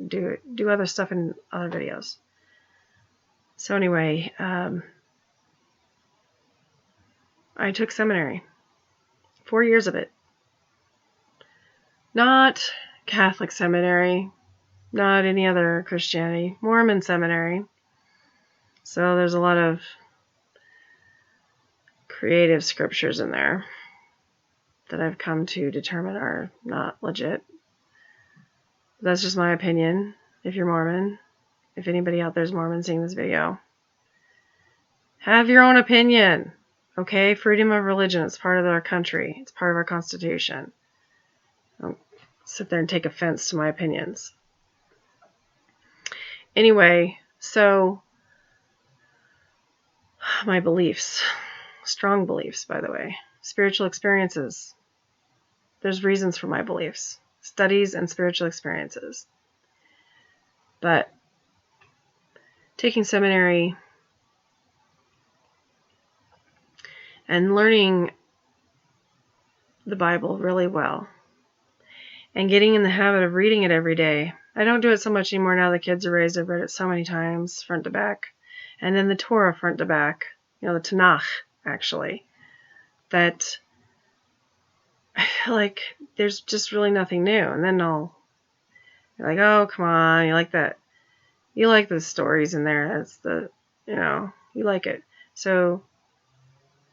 Do other stuff in other videos. So anyway, I took seminary. 4 years of it. Not Catholic seminary, not any other Christianity, Mormon seminary. So there's a lot of creative scriptures in there that I've come to determine are not legit. That's just my opinion. If you're Mormon, if anybody out there is Mormon seeing this video, have your own opinion. Okay? Freedom of religion. It's part of our country. It's part of our Constitution. Don't sit there and take offense to my opinions. Anyway, so my beliefs. Strong beliefs, by the way. Spiritual experiences. There's reasons for my beliefs. Studies and spiritual experiences. But taking seminary and learning the Bible really well and getting in the habit of reading it every day. I don't do it so much anymore now the kids are raised. I've read it so many times, front to back. And then the Torah, front to back. You know, the Tanakh, actually. That I feel like there's just really nothing new. And then you're like, oh, come on, you like that. You like the stories in there. That's you like it. So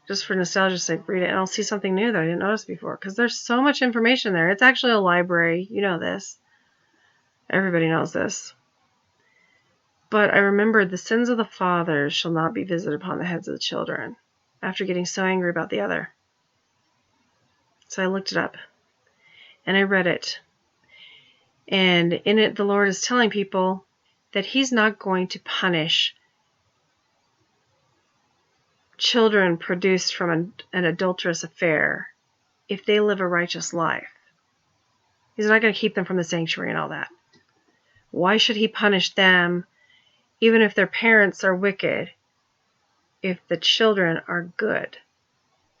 just for nostalgia's sake, read it, and I'll see something new that I didn't notice before. Because there's so much information there. It's actually a library. You know this. Everybody knows this. But I remembered the sins of the fathers shall not be visited upon the heads of the children, after getting so angry about the other. So I looked it up, and I read it. And in it, the Lord is telling people that He's not going to punish children produced from an adulterous affair if they live a righteous life. He's not going to keep them from the sanctuary and all that. Why should He punish them even if their parents are wicked if the children are good?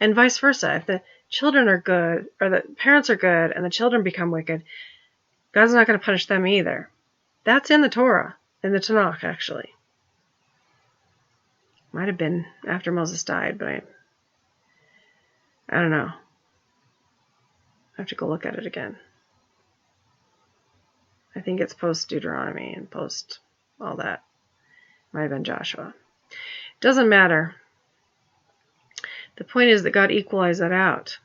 And vice versa. If the children are good, or the parents are good and the children become wicked, God's not going to punish them either. That's in the Torah, in the Tanakh, actually. Might have been after Moses died, but I don't know. I have to go look at it again. I think it's post-Deuteronomy and post all that. Might have been Joshua. Doesn't matter. The point is that God equalized that out.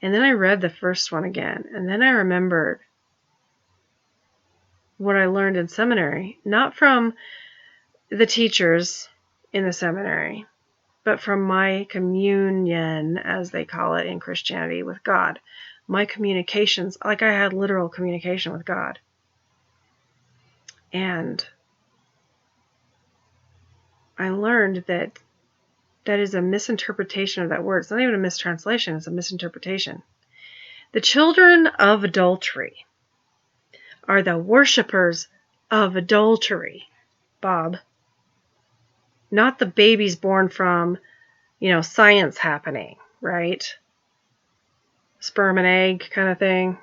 And then I read the first one again, and then I remembered what I learned in seminary, not from the teachers in the seminary, but from my communion, as they call it in Christianity, with God. My communications, like I had literal communication with God. And I learned that is a misinterpretation of that word. It's not even a mistranslation, it's a misinterpretation. The children of adultery are the worshipers of adultery, Bob. Not the babies born from, science happening, right? Sperm and egg kind of thing.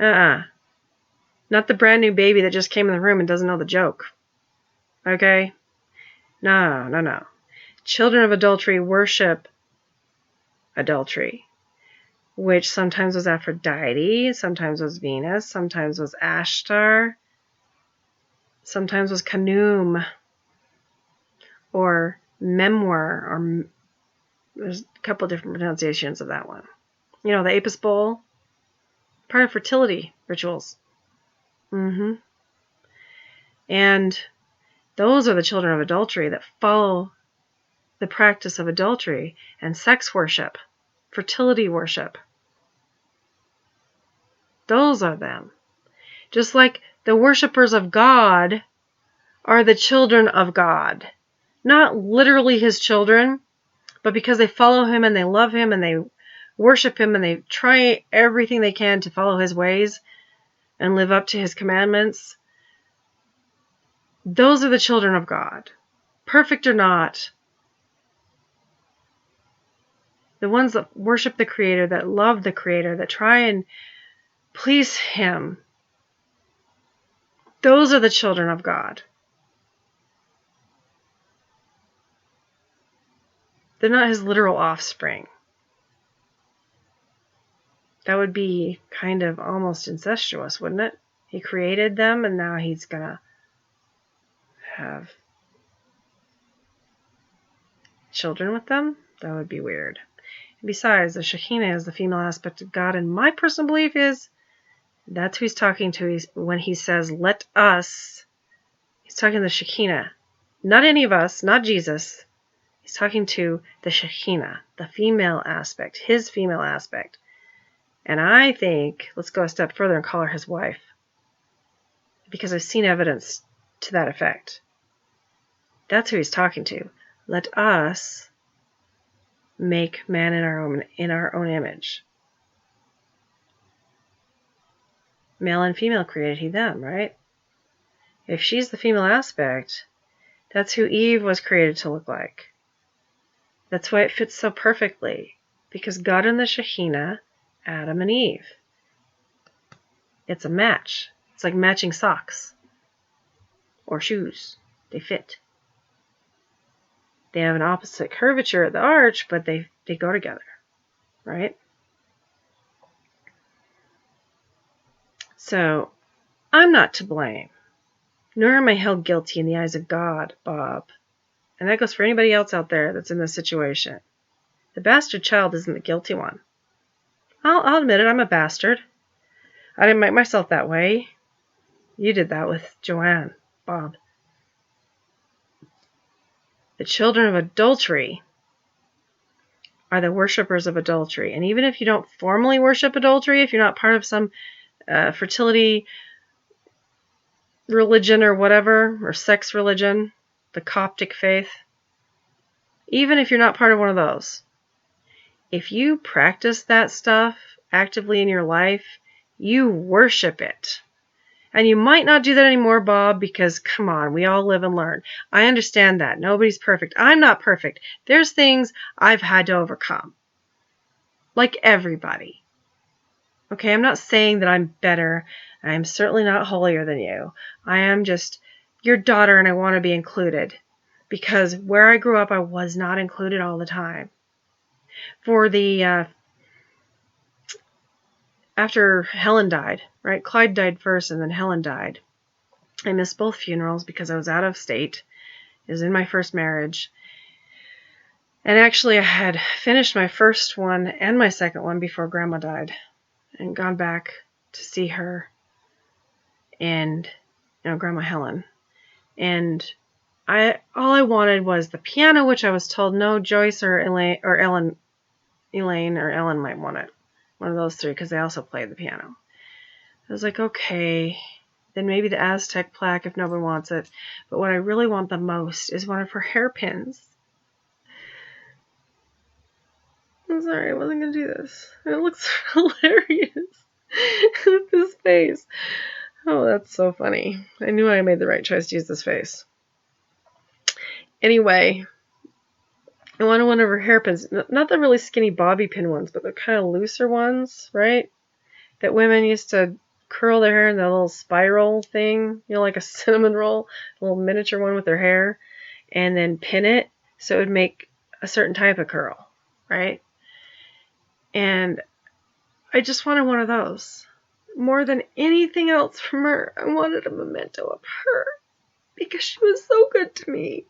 Not the brand new baby that just came in the room and doesn't know the joke. Okay? No. Children of adultery worship adultery, which sometimes was Aphrodite, sometimes was Venus, sometimes was Ashtar, sometimes was Khnum, or Memoir, or there's a couple different pronunciations of that one. The Apis bowl, part of fertility rituals. Mm-hmm. And those are the children of adultery that follow the practice of adultery and sex worship, fertility worship. Those are them. Just like the worshipers of God are the children of God. Not literally his children, but because they follow him and they love him and they worship him and they try everything they can to follow his ways and live up to his commandments. Those are the children of God. Perfect or not. The ones that worship the Creator, that love the Creator, that try and please him. Those are the children of God. They're not his literal offspring. That would be kind of almost incestuous, wouldn't it? He created them and now he's going to have children with them? That would be weird. Besides, the Shekinah is the female aspect of God, and my personal belief is that's who he's talking to when he says, let us. He's talking to the Shekinah. Not any of us, not Jesus. He's talking to the Shekinah, the female aspect, his female aspect. And I think, let's go a step further and call her his wife. Because I've seen evidence to that effect. That's who he's talking to. Let us make man in our own image. Male and female created he them, right? If she's the female aspect, that's who Eve was created to look like. That's why it fits so perfectly. Because God and the Shekinah, Adam and Eve. It's a match. It's like matching socks. Or shoes. They fit. They have an opposite curvature at the arch, but they go together. Right? So, I'm not to blame. Nor am I held guilty in the eyes of God, Bob. And that goes for anybody else out there that's in this situation. The bastard child isn't the guilty one. I'll admit it, I'm a bastard. I didn't make myself that way. You did that with Joanne, Bob. The children of adultery are the worshippers of adultery. And even if you don't formally worship adultery, if you're not part of some fertility religion or whatever, or sex religion, the Coptic faith, even if you're not part of one of those, if you practice that stuff actively in your life, you worship it. And you might not do that anymore, Bob, because, come on, we all live and learn. I understand that. Nobody's perfect. I'm not perfect. There's things I've had to overcome. Like everybody. Okay, I'm not saying that I'm better. I'm certainly not holier than you. I am just your daughter and I want to be included. Because where I grew up, I was not included all the time. For the after Helen died, right? Clyde died first and then Helen died. I missed both funerals because I was out of state. It was in my first marriage. And actually I had finished my first one and my second one before Grandma died. And gone back to see her and, Grandma Helen. And all I wanted was the piano, which I was told no, Joyce or Elaine or Ellen might want it. One of those three, because they also played the piano. I was like, okay, then maybe the Aztec plaque if nobody wants it. But what I really want the most is one of her hairpins. I'm sorry, I wasn't going to do this. It looks hilarious with this face. Oh, that's so funny. I knew I made the right choice to use this face. Anyway, I wanted one of her hairpins. Not the really skinny bobby pin ones, but the kind of looser ones, right? That women used to curl their hair in that little spiral thing, like a cinnamon roll, a little miniature one with their hair, and then pin it so it would make a certain type of curl, right? And I just wanted one of those. More than anything else from her, I wanted a memento of her because she was so good to me.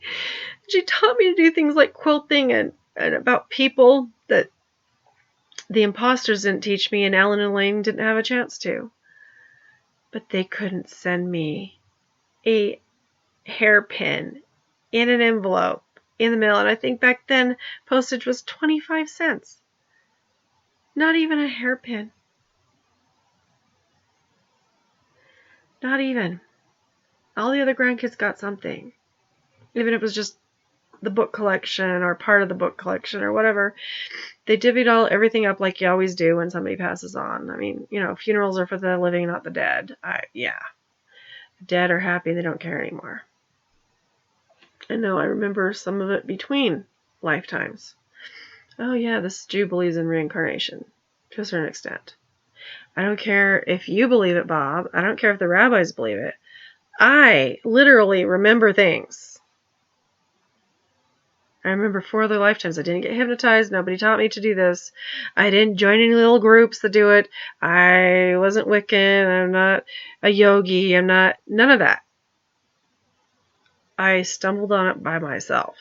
She taught me to do things like quilting and about people that the imposters didn't teach me and Ellen and Elaine didn't have a chance to. But they couldn't send me a hairpin in an envelope in the mail. And I think back then postage was 25 cents. Not even a hairpin. Not even. All the other grandkids got something. Even if it was just the book collection or part of the book collection or whatever. They divvied everything up like you always do when somebody passes on. I mean, funerals are for the living, not the dead. The dead are happy, they don't care anymore. And no, I remember some of it between lifetimes. Oh yeah, this Jew believes in reincarnation to a certain extent. I don't care if you believe it, Bob. I don't care if the rabbis believe it. I literally remember things. I remember 4 other lifetimes. I didn't get hypnotized. Nobody taught me to do this. I didn't join any little groups that do it. I wasn't Wiccan. I'm not a yogi. I'm not none of that. I stumbled on it by myself.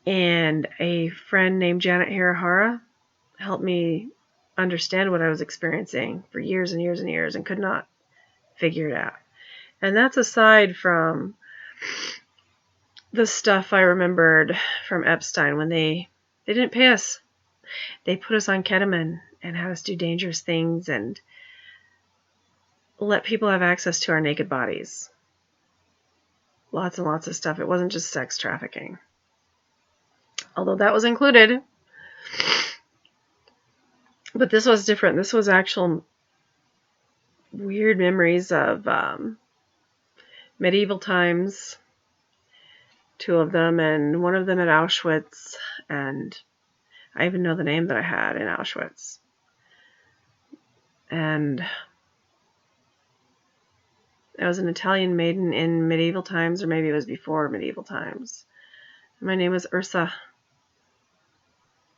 And a friend named Janet Hirahara helped me understand what I was experiencing for years and years and years and could not figure it out. And that's aside from the stuff I remembered from Epstein when they didn't pay us. They put us on ketamine and had us do dangerous things and let people have access to our naked bodies. Lots and lots of stuff. It wasn't just sex trafficking. Although that was included. But this was different. This was actual weird memories of medieval times. 2 of them, and one of them at Auschwitz. And I even know the name that I had in Auschwitz. And I was an Italian maiden in medieval times, or maybe it was before medieval times. My name was Ursa,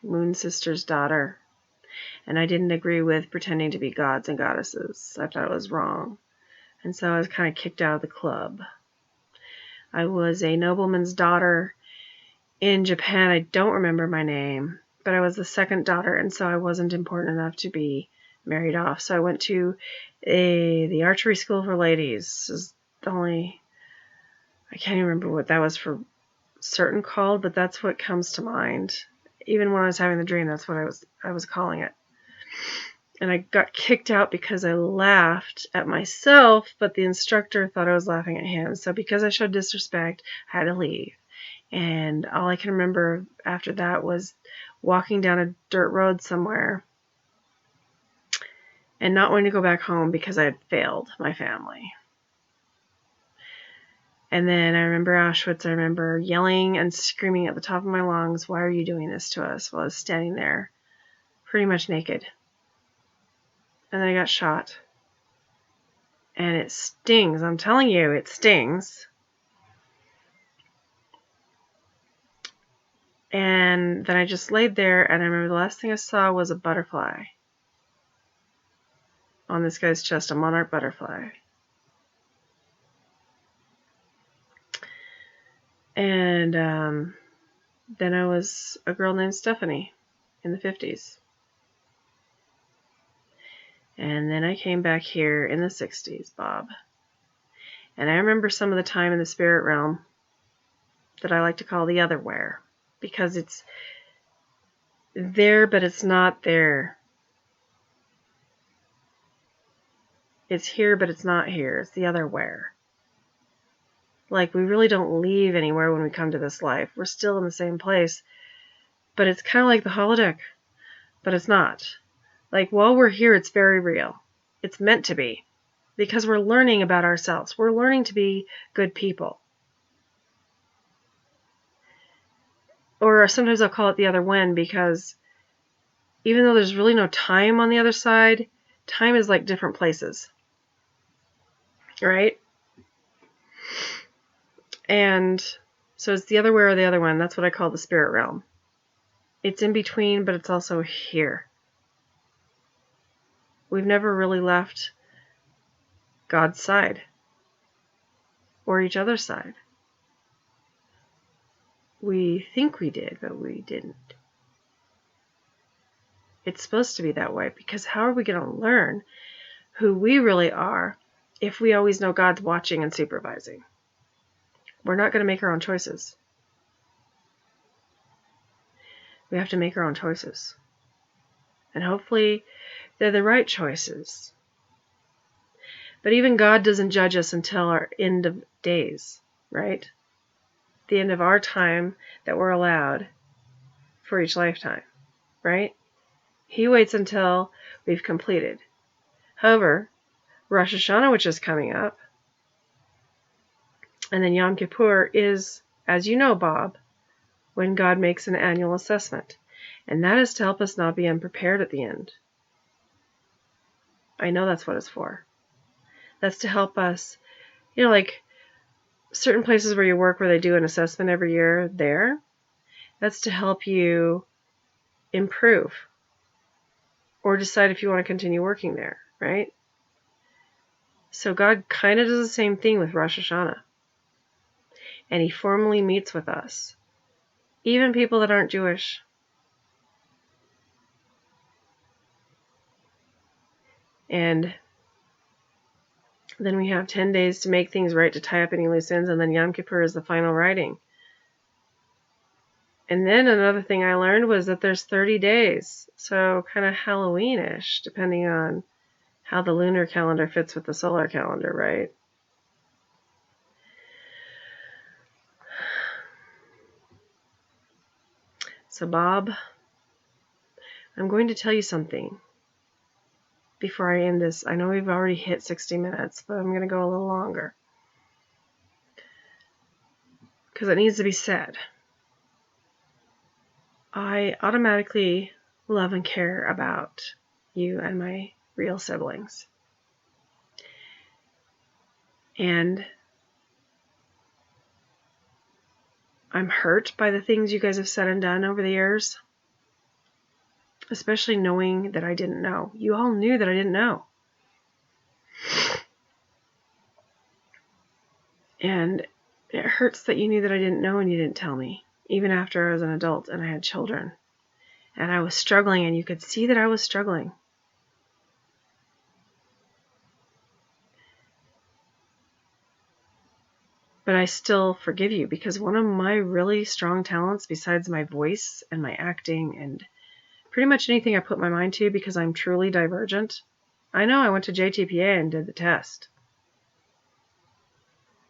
Moon Sister's daughter. And I didn't agree with pretending to be gods and goddesses. I thought it was wrong. And so I was kind of kicked out of the club. I was a nobleman's daughter in Japan. I don't remember my name, but I was the second daughter, and so I wasn't important enough to be married off. So I went to the archery school for ladies. This is the only, I can't even remember what that was for certain called, but that's what comes to mind. Even when I was having the dream, that's what I was calling it. And I got kicked out because I laughed at myself, but the instructor thought I was laughing at him. So because I showed disrespect, I had to leave. And all I can remember after that was walking down a dirt road somewhere and not wanting to go back home because I had failed my family. And then I remember Auschwitz. I remember yelling and screaming at the top of my lungs, "Why are you doing this to us?" while I was standing there pretty much naked. And then I got shot. And it stings. I'm telling you, it stings. And then I just laid there, and I remember the last thing I saw was a butterfly on this guy's chest, a monarch butterfly. And then I was a girl named Stephanie in the 50s. And then I came back here in the 60s, Bob. And I remember some of the time in the spirit realm that I like to call the otherwhere, because it's there, but it's not there. It's here, but it's not here. It's the otherwhere. Like, we really don't leave anywhere when we come to this life. We're still in the same place. But it's kind of like the holodeck, but it's not. Like, while we're here, it's very real. It's meant to be. Because we're learning about ourselves. We're learning to be good people. Or sometimes I'll call it the other when, because even though there's really no time on the other side, time is like different places. Right? And so it's the other way or the other one. That's what I call the spirit realm. It's in between, but it's also here. We've never really left God's side or each other's side. We think we did, but we didn't. It's supposed to be that way, because how are we going to learn who we really are if we always know God's watching and supervising? We're not going to make our own choices. We have to make our own choices. And hopefully they're the right choices. But even God doesn't judge us until our end of days, right? The end of our time that we're allowed for each lifetime, right? He waits until we've completed. However, Rosh Hashanah, which is coming up, and then Yom Kippur is, as you know, Bob, when God makes an annual assessment. And that is to help us not be unprepared at the end. I know that's what it's for. That's to help us, like certain places where you work where they do an assessment every year there. That's to help you improve or decide if you want to continue working there, right? So God kind of does the same thing with Rosh Hashanah. And he formally meets with us. Even people that aren't Jewish. And then we have 10 days to make things right, to tie up any loose ends, and then Yom Kippur is the final writing. And then another thing I learned was that there's 30 days, so kind of Halloween-ish, depending on how the lunar calendar fits with the solar calendar, right? So Bob, I'm going to tell you something before I end this. I know we've already hit 60 minutes, but I'm going to go a little longer because it needs to be said. I automatically love and care about you and my real siblings. And I'm hurt by the things you guys have said and done over the years. Especially knowing that I didn't know. You all knew that I didn't know. And it hurts that you knew that I didn't know and you didn't tell me. Even after I was an adult and I had children. And I was struggling, and you could see that I was struggling. But I still forgive you, because one of my really strong talents, besides my voice and my acting and pretty much anything I put my mind to, because I'm truly divergent. I know I went to JTPA and did the test.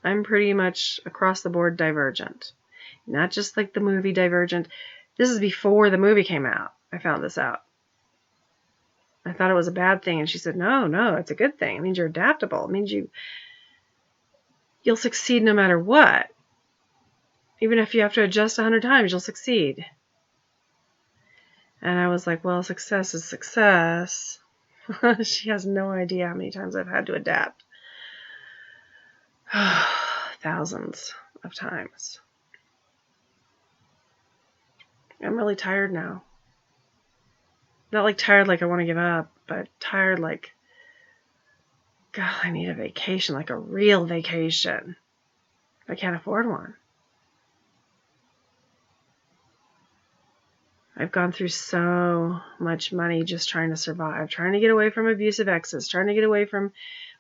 I'm pretty much across the board divergent. Not just like the movie Divergent. This is before the movie came out. I found this out. I thought it was a bad thing, and she said, no, it's a good thing. It means you're adaptable. It means you'll succeed no matter what. Even if you have to adjust 100 times, you'll succeed. And I was like, well, success is success. She has no idea how many times I've had to adapt. Thousands of times. I'm really tired now. Not like tired like I want to give up, but tired like, God, I need a vacation, like a real vacation. I can't afford one. I've gone through so much money just trying to survive, trying to get away from abusive exes, trying to get away from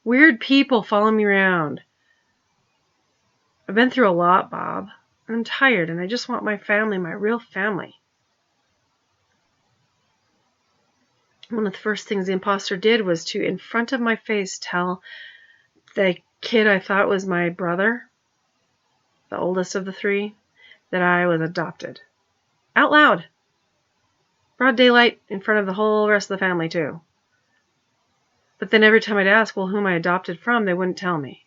weird people following me around. I've been through a lot, Bob. I'm tired, and I just want my family, my real family. One of the first things the imposter did was to, in front of my face, tell the kid I thought was my brother, the oldest of the three, that I was adopted. Out loud. Broad daylight, in front of the whole rest of the family, too. But then every time I'd ask, well, who am I adopted from, they wouldn't tell me.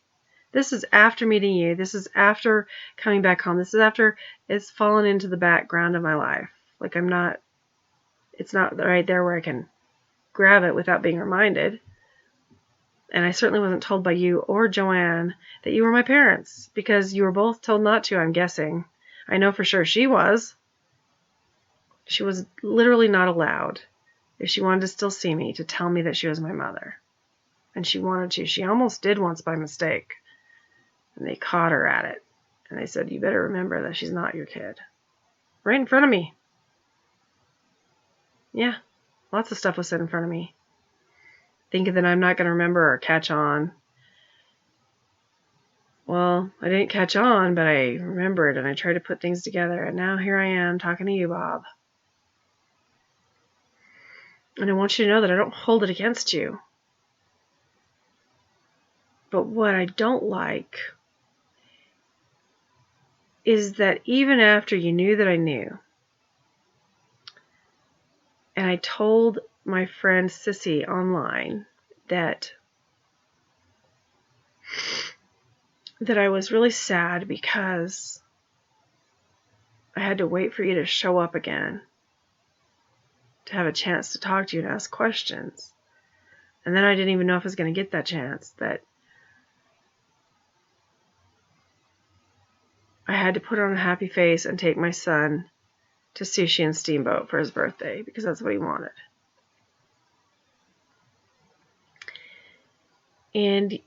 This is after meeting you. This is after coming back home. This is after it's fallen into the background of my life. Like it's not right there where I can grab it without being reminded. And I certainly wasn't told by you or Joanne that you were my parents, because you were both told not to, I'm guessing. I know for sure she was. She was literally not allowed, if she wanted to still see me, to tell me that she was my mother. And she wanted to. She almost did once by mistake. And they caught her at it. And they said, you better remember that she's not your kid. Right in front of me. Yeah. Lots of stuff was said in front of me. Thinking that I'm not going to remember or catch on. Well, I didn't catch on, but I remembered and I tried to put things together. And now here I am talking to you, Bob. And I want you to know that I don't hold it against you. But what I don't like is that even after you knew that I knew, and I told my friend Sissy online that I was really sad because I had to wait for you to show up again to have a chance to talk to you and ask questions. And then I didn't even know if I was going to get that chance, that I had to put on a happy face and take my son to Sushi and Steamboat for his birthday because that's what he wanted. And,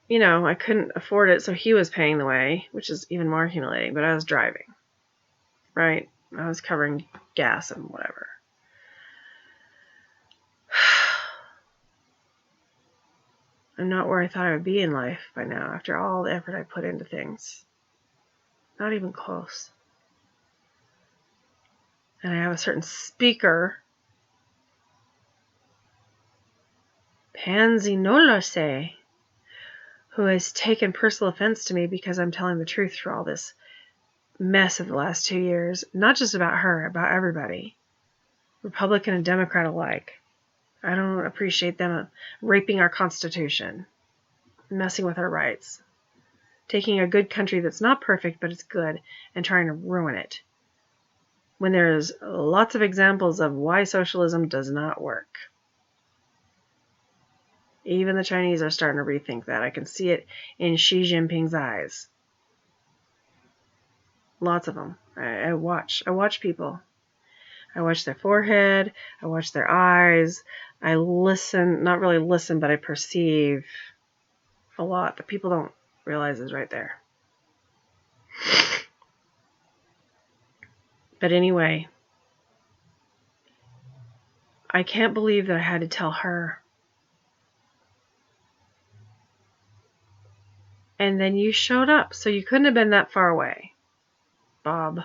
you know, I couldn't afford it, so he was paying the way, which is even more humiliating, but I was driving, right? I was covering gas and whatever. I'm not where I thought I would be in life by now after all the effort I put into things. Not even close. And I have a certain speaker, Pansy no lo sé, who has taken personal offense to me because I'm telling the truth through all this mess of the last 2 years. Not just about her, about everybody. Republican and Democrat alike. I don't appreciate them raping our Constitution, messing with our rights, taking a good country that's not perfect, but it's good, and trying to ruin it. When there's lots of examples of why socialism does not work. Even the Chinese are starting to rethink that. I can see it in Xi Jinping's eyes. Lots of them. I watch people. I watch their forehead. I watch their eyes. I listen, not really listen, but I perceive a lot that people don't realize is right there. But anyway, I can't believe that I had to tell her. And then you showed up, so you couldn't have been that far away, Bob.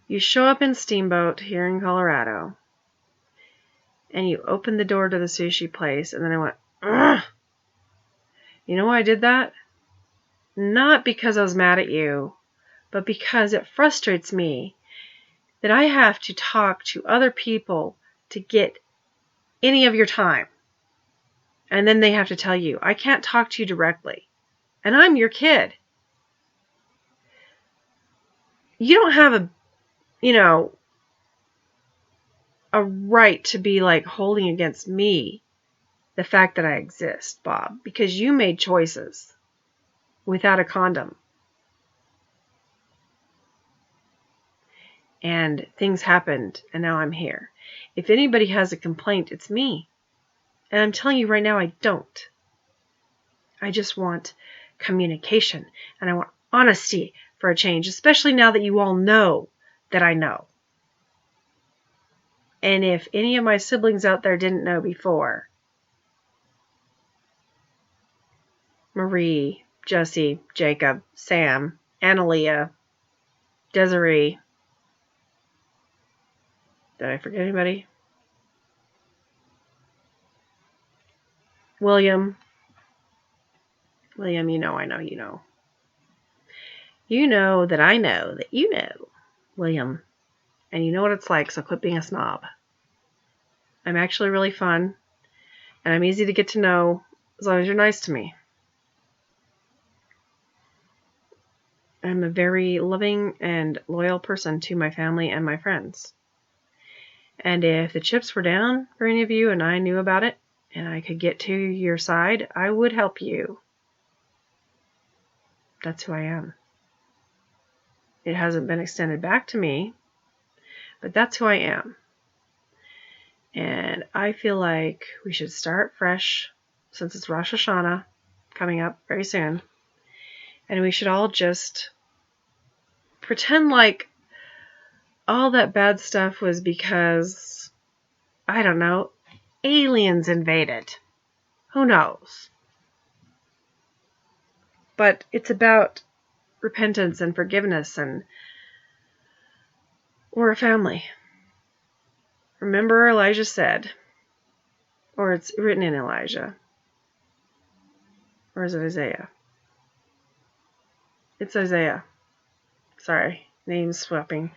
You show up in Steamboat here in Colorado, and you opened the door to the sushi place, and then I went, ugh. You know why I did that? Not because I was mad at you, but because it frustrates me that I have to talk to other people to get any of your time. And then they have to tell you, I can't talk to you directly. And I'm your kid. You don't have a right to be like holding against me the fact that I exist, Bob, because you made choices without a condom. And things happened, and now I'm here. If anybody has a complaint, it's me. And I'm telling you right now, I don't. I just want communication, and I want honesty for a change, especially now that you all know that I know. And if any of my siblings out there didn't know before, Marie, Jesse, Jacob, Sam, Analia, Desiree. Did I forget anybody? William, you know, I know you know. You know that I know that you know, William. And you know what it's like, so quit being a snob. I'm actually really fun, and I'm easy to get to know as long as you're nice to me. I'm a very loving and loyal person to my family and my friends. And if the chips were down for any of you and I knew about it and I could get to your side, I would help you. That's who I am. It hasn't been extended back to me, but that's who I am. And I feel like we should start fresh since it's Rosh Hashanah coming up very soon. And we should all just pretend like all that bad stuff was because, I don't know, aliens invaded. Who knows? But it's about repentance and forgiveness, and we're a family. Remember, Elijah said, or it's written in Elijah, or is it Isaiah? It's Isaiah. Sorry, name swapping.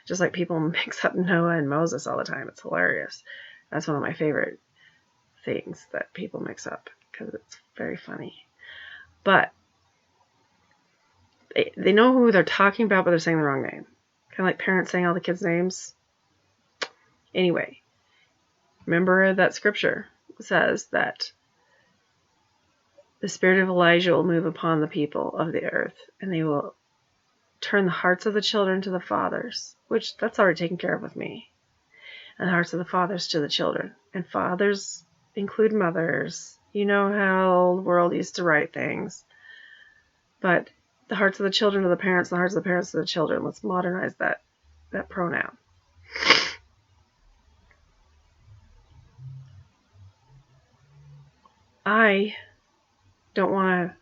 Just like people mix up Noah and Moses all the time. It's hilarious. That's one of my favorite things that people mix up because it's very funny. But they know who they're talking about, but they're saying the wrong name. Kind of like parents saying all the kids' names. Anyway, remember that scripture says that the spirit of Elijah will move upon the people of the earth, and they will turn the hearts of the children to the fathers, which that's already taken care of with me, and the hearts of the fathers to the children. And fathers include mothers. You know how the world used to write things. But the hearts of the children to the parents, and the hearts of the parents to the children. Let's modernize that pronoun. I don't want to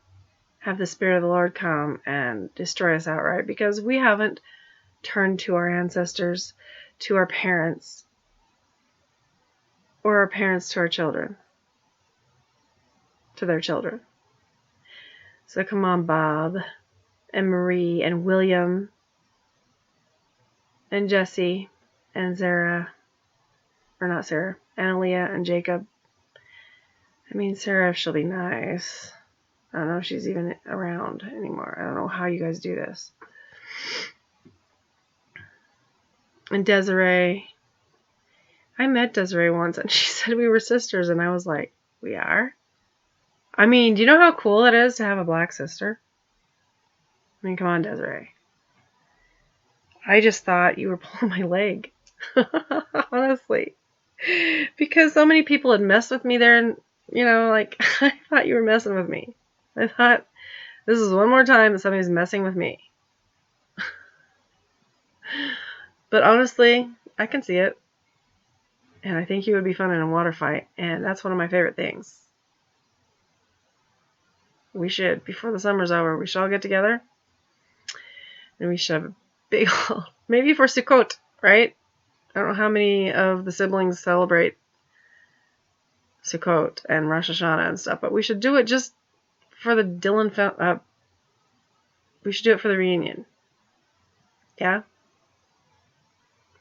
have the Spirit of the Lord come and destroy us outright, because we haven't turned to our ancestors, to our parents, or our parents to our children, to their children. So come on, Bob and Marie and William and Jesse and Sarah, or not Sarah, Analia and Jacob. I mean, Sarah, if she'll be nice. I don't know if she's even around anymore. I don't know how you guys do this. And Desiree. I met Desiree once, and she said we were sisters, and I was like, we are? I mean, do you know how cool it is to have a black sister? I mean, come on, Desiree. I just thought you were pulling my leg. Honestly. Because so many people had messed with me there, and, you know, like, I thought you were messing with me. I thought, this is one more time that somebody's messing with me. But honestly, I can see it. And I think you would be fun in a water fight. And that's one of my favorite things. We should, before the summer's over, we should all get together. And we should have a big, maybe for Sukkot, right? I don't know how many of the siblings celebrate Sukkot and Rosh Hashanah and stuff, but we should do it just for the Dylan, we should do it for the reunion. Yeah?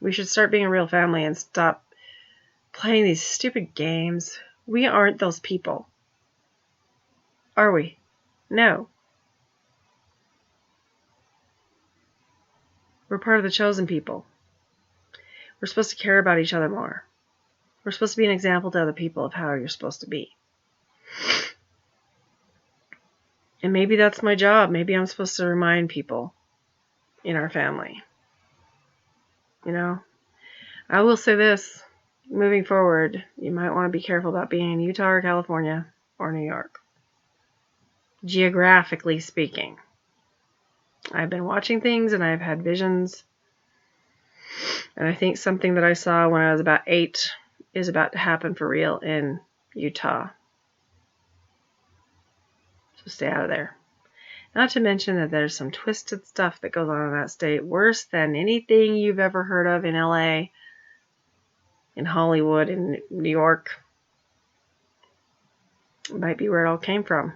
We should start being a real family and stop playing these stupid games. We aren't those people. Are we? No. We're part of the chosen people. We're supposed to care about each other more. We're supposed to be an example to other people of how you're supposed to be. And maybe that's my job. Maybe I'm supposed to remind people in our family. You know? I will say this. Moving forward, you might want to be careful about being in Utah or California or New York. Geographically speaking. I've been watching things and I've had visions. And I think something that I saw when I was about 8 is about to happen for real in Utah. So stay out of there. Not to mention that there's some twisted stuff that goes on in that state, worse than anything you've ever heard of in LA, in Hollywood, in New York. It might be where it all came from.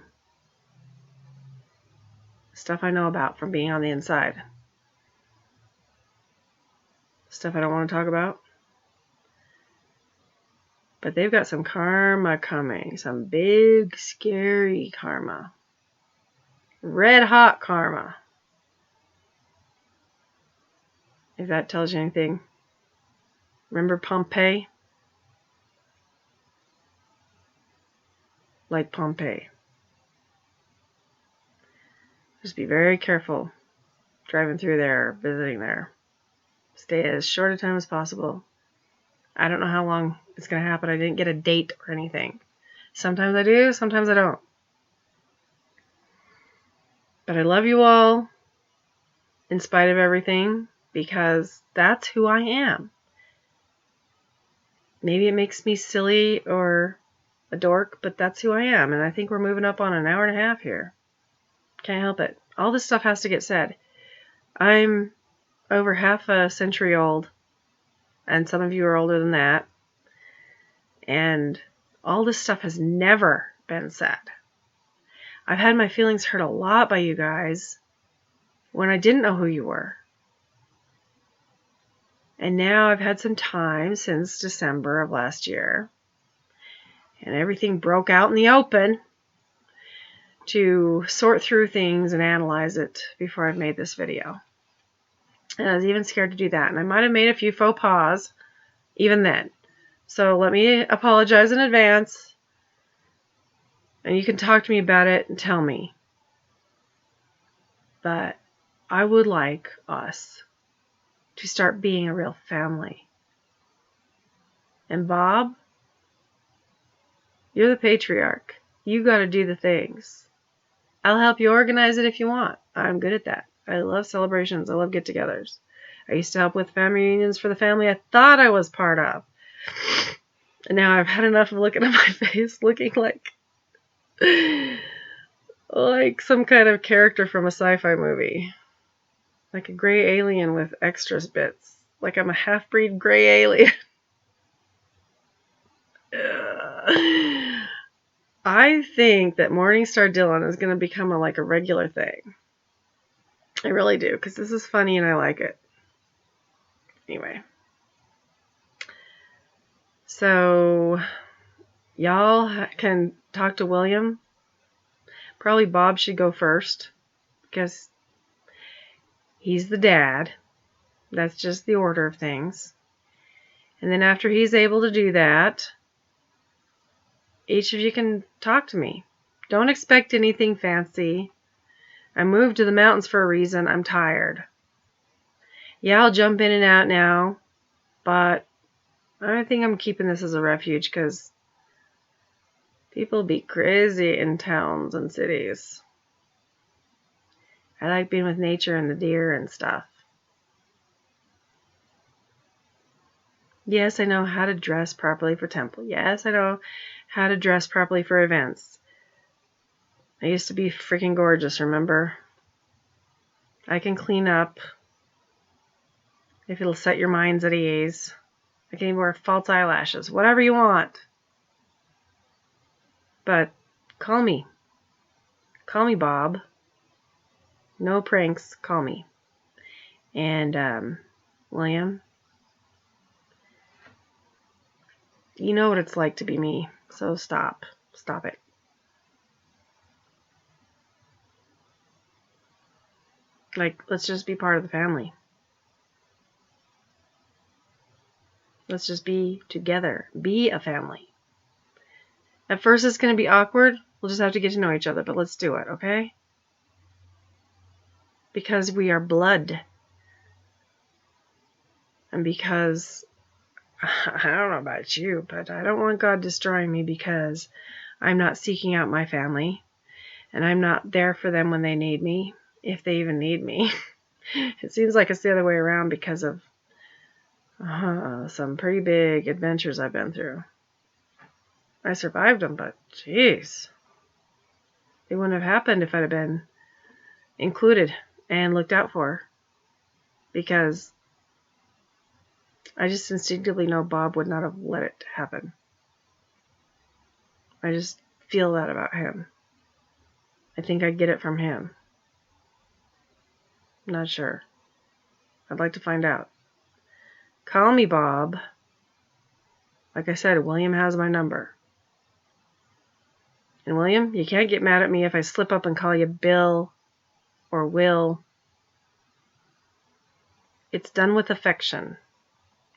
Stuff I know about from being on the inside. Stuff I don't want to talk about. But they've got some karma coming. Some big, scary karma. Red hot karma. If that tells you anything. Remember Pompeii? Like Pompeii. Just be very careful driving through there, visiting there. Stay as short a time as possible. I don't know how long it's going to happen. I didn't get a date or anything. Sometimes I do, sometimes I don't. But I love you all, in spite of everything, because that's who I am. Maybe it makes me silly or a dork, but that's who I am. And I think we're moving up on an hour and a half here. Can't help it. All this stuff has to get said. I'm over half a century old, and some of you are older than that. And all this stuff has never been said. I've had my feelings hurt a lot by you guys when I didn't know who you were. And now I've had some time since December of last year, and everything broke out in the open to sort through things and analyze it before I've made this video. And I was even scared to do that. And I might have made a few faux pas even then. So let me apologize in advance. And you can talk to me about it and tell me. But I would like us to start being a real family. And Bob, you're the patriarch. You got to do the things. I'll help you organize it if you want. I'm good at that. I love celebrations. I love get-togethers. I used to help with family reunions for the family I thought I was part of. And now I've had enough of looking at my face looking like some kind of character from a sci-fi movie. Like a gray alien with extras bits. Like I'm a half-breed gray alien. I think that Morningstar Dylan is going to become a regular thing. I really do, because this is funny and I like it. Anyway. So, y'all can talk to William. Probably Bob should go first, because he's the dad. That's just the order of things. And then after he's able to do that, each of you can talk to me. Don't expect anything fancy. I moved to the mountains for a reason. I'm tired. Yeah, I'll jump in and out now, but I think I'm keeping this as a refuge because people be crazy in towns and cities. I like being with nature and the deer and stuff. Yes, I know how to dress properly for temple. Yes, I know how to dress properly for events. I used to be freaking gorgeous, remember? I can clean up if it'll set your minds at ease. I can even wear false eyelashes, whatever you want. But call me. Call me Bob. No pranks, call me. And William, you know what it's like to be me, so stop. Stop it. Let's just be part of the family. Let's just be together. Be a family. At first it's going to be awkward. We'll just have to get to know each other, but let's do it, okay? Because we are blood. And because, I don't know about you, but I don't want God destroying me because I'm not seeking out my family. And I'm not there for them when they need me, if they even need me. It seems like it's the other way around because of some pretty big adventures I've been through. I survived them, but jeez. They wouldn't have happened if I'd have been included and looked out for. Because I just instinctively know Bob would not have let it happen. I just feel that about him. I think I get it from him. I'm not sure. I'd like to find out. Call me, Bob. Like I said, William has my number. And William, you can't get mad at me if I slip up and call you Bill or Will. It's done with affection.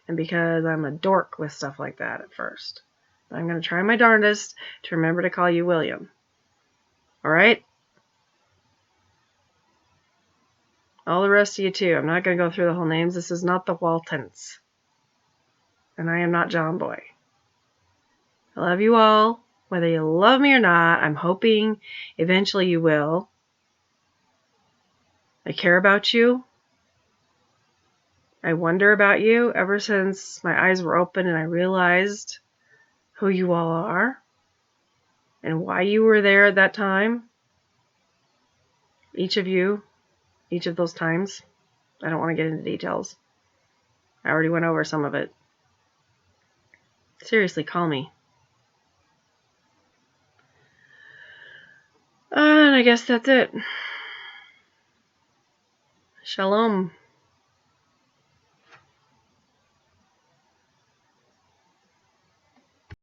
And because I'm a dork with stuff like that at first. But I'm going to try my darndest to remember to call you William. Alright? All the rest of you too. I'm not going to go through the whole names. This is not the Waltons. And I am not John Boy. I love you all. Whether you love me or not, I'm hoping eventually you will. I care about you. I wonder about you ever since my eyes were open and I realized who you all are and why you were there at that time. Each of you, each of those times. I don't want to get into details. I already went over some of it. Seriously, call me. And I guess that's it. Shalom.